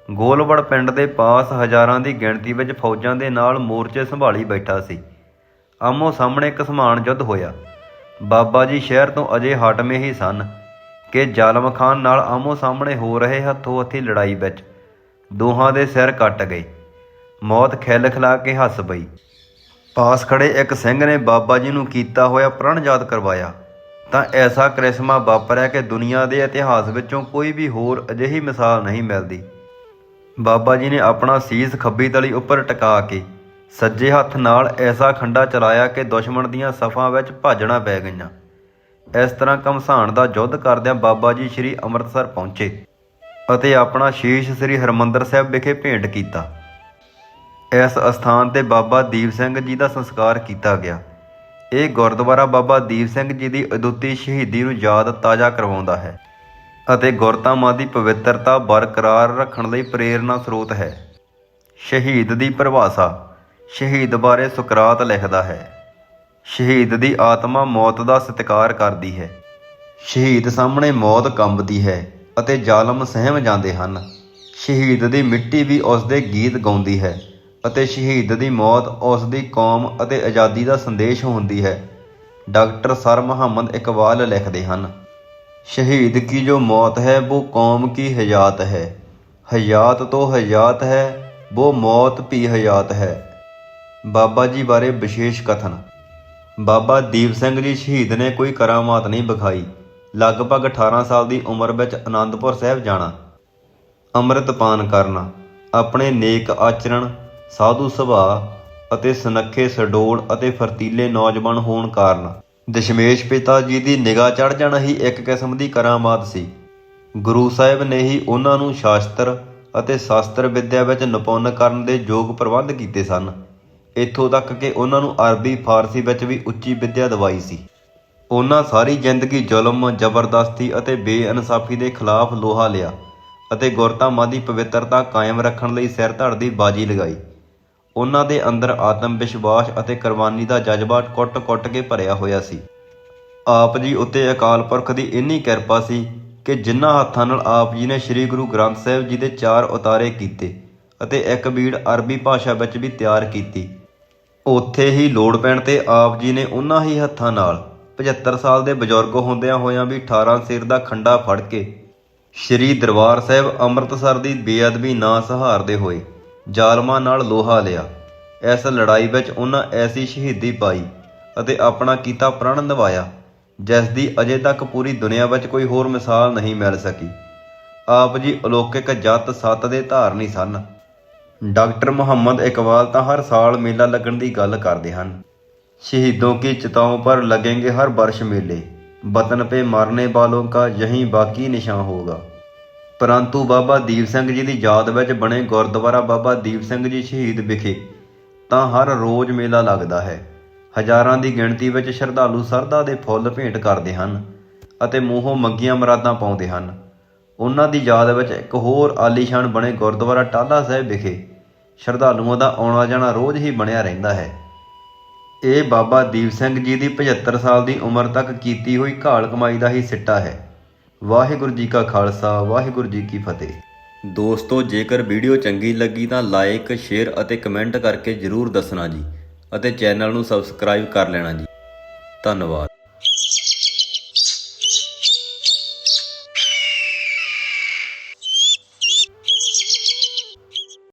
ਗੋਲਵੜ ਪਿੰਡ ਦੇ ਪਾਸ ਹਜ਼ਾਰਾਂ ਦੀ ਗਿਣਤੀ ਵਿੱਚ ਫੌਜਾਂ ਦੇ ਨਾਲ ਮੋਰਚੇ ਸੰਭਾਲੀ ਬੈਠਾ ਸੀ। ਆਮੋ ਸਾਹਮਣੇ ਘਸਮਾਨ ਯੁੱਧ ਹੋਇਆ। ਬਾਬਾ ਜੀ ਸ਼ਹਿਰ ਤੋਂ ਅਜੇ ਹਟਵੇਂ ਹੀ ਸਨ ਕਿ ਜ਼ਾਲਮ ਖਾਨ ਨਾਲ ਆਮੋ ਸਾਹਮਣੇ ਹੋ ਰਹੇ ਹੱਥੋਂ ਹੱਥੀ ਲੜਾਈ ਵਿੱਚ ਦੋਹਾਂ ਦੇ ਸਿਰ ਕੱਟ ਗਏ। ਮੌਤ ਖਿਲ ਖਿਲਾ ਕੇ ਹੱਸ ਪਈ। ਪਾਸ ਖੜੇ ਇੱਕ ਸਿੰਘ ਨੇ ਬਾਬਾ ਜੀ ਨੂੰ ਕੀਤਾ ਹੋਇਆ ਪ੍ਰਣ ਯਾਦ ਕਰਵਾਇਆ ਤਾਂ ਐਸਾ ਕਰਿਸ਼ਮਾ ਵਾਪਰਿਆ ਕਿ ਦੁਨੀਆ ਦੇ ਇਤਿਹਾਸ ਵਿੱਚੋਂ ਕੋਈ ਵੀ ਹੋਰ ਅਜਿਹੀ ਮਿਸਾਲ ਨਹੀਂ ਮਿਲਦੀ। ਬਾਬਾ ਜੀ ਨੇ ਆਪਣਾ ਸੀਸ ਖੱਬੀ ਤਲੀ ਉੱਪਰ ਟਿਕਾ ਕੇ ਸੱਜੇ ਹੱਥ ਨਾਲ ਐਸਾ ਖੰਡਾ ਚਲਾਇਆ ਕਿ ਦੁਸ਼ਮਣ ਦੀਆਂ ਸਫਾਂ ਵਿੱਚ ਭਾਜਣਾ ਪੈ ਗਈਆਂ। ਇਸ ਤਰ੍ਹਾਂ ਘਮਸਾਣ ਦਾ ਯੁੱਧ ਕਰਦਿਆਂ ਬਾਬਾ ਜੀ ਸ੍ਰੀ ਅੰਮ੍ਰਿਤਸਰ ਪਹੁੰਚੇ ਅਤੇ ਆਪਣਾ ਸ਼ੀਸ਼ ਸ੍ਰੀ ਹਰਿਮੰਦਰ ਸਾਹਿਬ ਵਿਖੇ ਭੇਂਟ ਕੀਤਾ। ਇਸ ਅਸਥਾਨ 'ਤੇ ਬਾਬਾ ਦੀਪ ਸਿੰਘ ਜੀ ਦਾ ਸੰਸਕਾਰ ਕੀਤਾ ਗਿਆ। ਇਹ ਗੁਰਦੁਆਰਾ ਬਾਬਾ ਦੀਪ ਸਿੰਘ ਜੀ ਦੀ ਅਦੁੱਤੀ ਸ਼ਹੀਦੀ ਨੂੰ ਯਾਦ ਤਾਜ਼ਾ ਕਰਵਾਉਂਦਾ ਹੈ ਅਤੇ ਗੁਰਧਾਮਾਂ ਦੀ ਪਵਿੱਤਰਤਾ ਬਰਕਰਾਰ ਰੱਖਣ ਲਈ ਪ੍ਰੇਰਨਾ ਸਰੋਤ ਹੈ। ਸ਼ਹੀਦ ਦੀ ਪਰਿਭਾਸ਼ਾ। ਸ਼ਹੀਦ ਬਾਰੇ ਸੁਕਰਾਤ ਲਿਖਦਾ ਹੈ, ਸ਼ਹੀਦ ਦੀ ਆਤਮਾ ਮੌਤ ਦਾ ਸਤਿਕਾਰ ਕਰਦੀ ਹੈ। ਸ਼ਹੀਦ ਸਾਹਮਣੇ ਮੌਤ ਕੰਬਦੀ ਹੈ ਅਤੇ ਜ਼ਾਲਮ ਸਹਿਮ ਜਾਂਦੇ ਹਨ। ਸ਼ਹੀਦ ਦੀ ਮਿੱਟੀ ਵੀ ਉਸ ਦੇ ਗੀਤ ਗਾਉਂਦੀ ਹੈ ਅਤੇ ਸ਼ਹੀਦ ਦੀ ਮੌਤ ਉਸ ਦੀ ਕੌਮ ਅਤੇ ਆਜ਼ਾਦੀ ਦਾ ਸੰਦੇਸ਼ ਹੁੰਦੀ ਹੈ। ਡਾਕਟਰ ਸਰ ਮੁਹੰਮਦ ਇਕਬਾਲ ਲਿਖਦੇ ਹਨ, शहीद की जो मौत है वो कौम की हयात है, हयात तो हयात है वो मौत भी हयात है। बाबा जी बारे विशेष कथन। बाबा दीप सिंह जी शहीद ने कोई करामात नहीं विखाई। लगभग 18 साल की उम्र ਵਿੱਚ आनंदपुर साहिब जाना, ਅੰਮ੍ਰਿਤ ਪਾਨ ਕਰਨਾ, ਆਪਣੇ ਨੇਕ ਆਚਰਣ, ਸਾਧੂ ਸੁਭਾਅ ਅਤੇ ਸੁਨੱਖੇ ਸਡੋਲ ਅਤੇ ਫਰਤੀਲੇ ਨੌਜਵਾਨ ਹੋਣ ਕਾਰਨ ਦਸ਼ਮੇਸ਼ ਪਿਤਾ ਜੀ ਦੀ ਨਿਗਾਹ ਚੜ੍ਹ ਜਾਣਾ ਹੀ ਇੱਕ ਕਿਸਮ ਦੀ ਕਰਾਮਾਤ ਸੀ। ਗੁਰੂ ਸਾਹਿਬ ਨੇ ਹੀ ਉਹਨਾਂ ਨੂੰ ਸ਼ਾਸਤਰ ਅਤੇ ਸ਼ਾਸਤਰ ਵਿੱਦਿਆ ਵਿੱਚ ਨਿਪੁੰਨ ਕਰਨ ਦੇ ਯੋਗ ਪ੍ਰਬੰਧ ਕੀਤੇ ਸਨ। ਇੱਥੋਂ ਤੱਕ ਕਿ ਉਹਨਾਂ ਨੂੰ ਅਰਬੀ ਫਾਰਸੀ ਵਿੱਚ ਵੀ ਉੱਚੀ ਵਿੱਦਿਆ ਦਿਵਾਈ ਸੀ। ਉਹਨਾਂ ਸਾਰੀ ਜ਼ਿੰਦਗੀ ਜ਼ੁਲਮ, ਜ਼ਬਰਦਸਤੀ ਅਤੇ ਬੇਇਨਸਾਫੀ ਦੇ ਖਿਲਾਫ ਲੋਹਾ ਲਿਆ ਅਤੇ ਗੁਰਧਾਮਾਂ ਦੀ ਪਵਿੱਤਰਤਾ ਕਾਇਮ ਰੱਖਣ ਲਈ ਸਿਰ ਧੜ ਦੀ ਬਾਜੀ ਲਗਾਈ। ਉਹਨਾਂ ਦੇ ਅੰਦਰ ਆਤਮ ਵਿਸ਼ਵਾਸ ਅਤੇ ਕੁਰਬਾਨੀ ਦਾ ਜਜ਼ਬਾ ਕੁੱਟ-ਕੁੱਟ ਕੇ ਭਰਿਆ ਹੋਇਆ ਸੀ। ਆਪ ਜੀ ਉੱਤੇ ਅਕਾਲ ਪੁਰਖ ਦੀ ਇੰਨੀ ਕਿਰਪਾ ਸੀ ਕਿ ਜਿਨ੍ਹਾਂ ਹੱਥਾਂ ਨਾਲ ਆਪ ਜੀ ਨੇ ਸ੍ਰੀ ਗੁਰੂ ਗ੍ਰੰਥ ਸਾਹਿਬ ਜੀ ਦੇ 4 ਉਤਾਰੇ ਕੀਤੇ ਅਤੇ ਇੱਕ ਬੀੜ ਅਰਬੀ ਭਾਸ਼ਾ ਵਿੱਚ ਵੀ ਤਿਆਰ ਕੀਤੀ, ਉੱਥੇ ਹੀ ਲੋੜ ਪੈਣ 'ਤੇ ਆਪ ਜੀ ਨੇ ਉਹਨਾਂ ਹੀ ਹੱਥਾਂ ਨਾਲ 75 ਸਾਲ ਦੇ ਬਜ਼ੁਰਗ ਹੁੰਦਿਆਂ ਹੋਇਆਂ ਵੀ 18 ਸਿਰ ਦਾ ਖੰਡਾ ਫੜ ਕੇ ਸ੍ਰੀ ਦਰਬਾਰ ਸਾਹਿਬ ਅੰਮ੍ਰਿਤਸਰ ਦੀ ਬੇਅਦਬੀ ਨਾ ਸਹਾਰਦੇ ਹੋਏ ਜ਼ਾਲਮਾਂ ਨਾਲ ਲੋਹਾ ਲਿਆ। ਇਸ ਲੜਾਈ ਵਿੱਚ ਉਹਨਾਂ ਐਸੀ ਸ਼ਹੀਦੀ ਪਾਈ ਅਤੇ ਆਪਣਾ ਕੀਤਾ ਪ੍ਰਣ ਨਿਭਾਇਆ ਜਿਸ ਦੀ ਅਜੇ ਤੱਕ ਪੂਰੀ ਦੁਨੀਆ ਵਿੱਚ ਕੋਈ ਹੋਰ ਮਿਸਾਲ ਨਹੀਂ ਮਿਲ ਸਕੀ। ਆਪ ਜੀ ਅਲੌਕਿਕ ਜੱਤ ਸੱਤ ਦੇ ਧਾਰਨੀ ਸਨ। ਡਾਕਟਰ ਮੁਹੰਮਦ ਇਕਬਾਲ ਤਾਂ ਹਰ ਸਾਲ ਮੇਲਾ ਲੱਗਣ ਦੀ ਗੱਲ ਕਰਦੇ ਹਨ। शहीदों की चिताओं पर लगेंगे हर वर्ष मेले, वतन पे मरने वालों का यहीं बाकी निशान होगा। परंतु बाबा दीप सिंह जी की याद ਵਿੱਚ ਬਣੇ ਗੁਰਦੁਆਰਾ ਬਾਬਾ ਦੀਪ ਸਿੰਘ ਜੀ ਸ਼ਹੀਦ ਵਿਖੇ ਤਾਂ ਹਰ ਰੋਜ਼ ਮੇਲਾ ਲੱਗਦਾ ਹੈ। ਹਜ਼ਾਰਾਂ ਦੀ ਗਿਣਤੀ ਵਿੱਚ ਸ਼ਰਧਾਲੂ ਸਰਧਾ ਦੇ ਫੁੱਲ ਭੇਂਟ ਕਰਦੇ ਹਨ ਅਤੇ ਮੂੰਹੋਂ ਮੰਗੀਆਂ ਮੁਰਾਦਾਂ ਪਾਉਂਦੇ ਹਨ। ਉਹਨਾਂ ਦੀ ਯਾਦ ਵਿੱਚ ਇੱਕ ਹੋਰ ਆਲੀਸ਼ਾਨ ਬਣੇ ਗੁਰਦੁਆਰਾ ਟਾਹਲਾ ਸਾਹਿਬ ਵਿਖੇ ਸ਼ਰਧਾਲੂਆਂ ਦਾ ਆਉਣਾ ਜਾਣਾ ਰੋਜ਼ ਹੀ ਬਣਿਆ ਰਹਿੰਦਾ ਹੈ। ਇਹ ਬਾਬਾ ਦੀਪ ਸਿੰਘ ਜੀ ਦੀ 75 ਸਾਲ ਦੀ ਉਮਰ ਤੱਕ ਕੀਤੀ ਹੋਈ ਘਾਲ ਕਮਾਈ ਦਾ ਹੀ ਸਿੱਟਾ ਹੈ। ਵਾਹਿਗੁਰੂ ਜੀ ਕਾ ਖਾਲਸਾ, ਵਾਹਿਗੁਰੂ ਜੀ ਕੀ ਫਤਿਹ। ਦੋਸਤੋ, ਜੇਕਰ ਵੀਡੀਓ ਚੰਗੀ ਲੱਗੀ ਤਾਂ ਲਾਈਕ, ਸ਼ੇਅਰ ਅਤੇ ਕਮੈਂਟ ਕਰਕੇ ਜ਼ਰੂਰ ਦੱਸਣਾ ਜੀ ਅਤੇ ਚੈਨਲ ਨੂੰ ਸਬਸਕ੍ਰਾਈਬ ਕਰ ਲੈਣਾ ਜੀ। ਧੰਨਵਾਦ।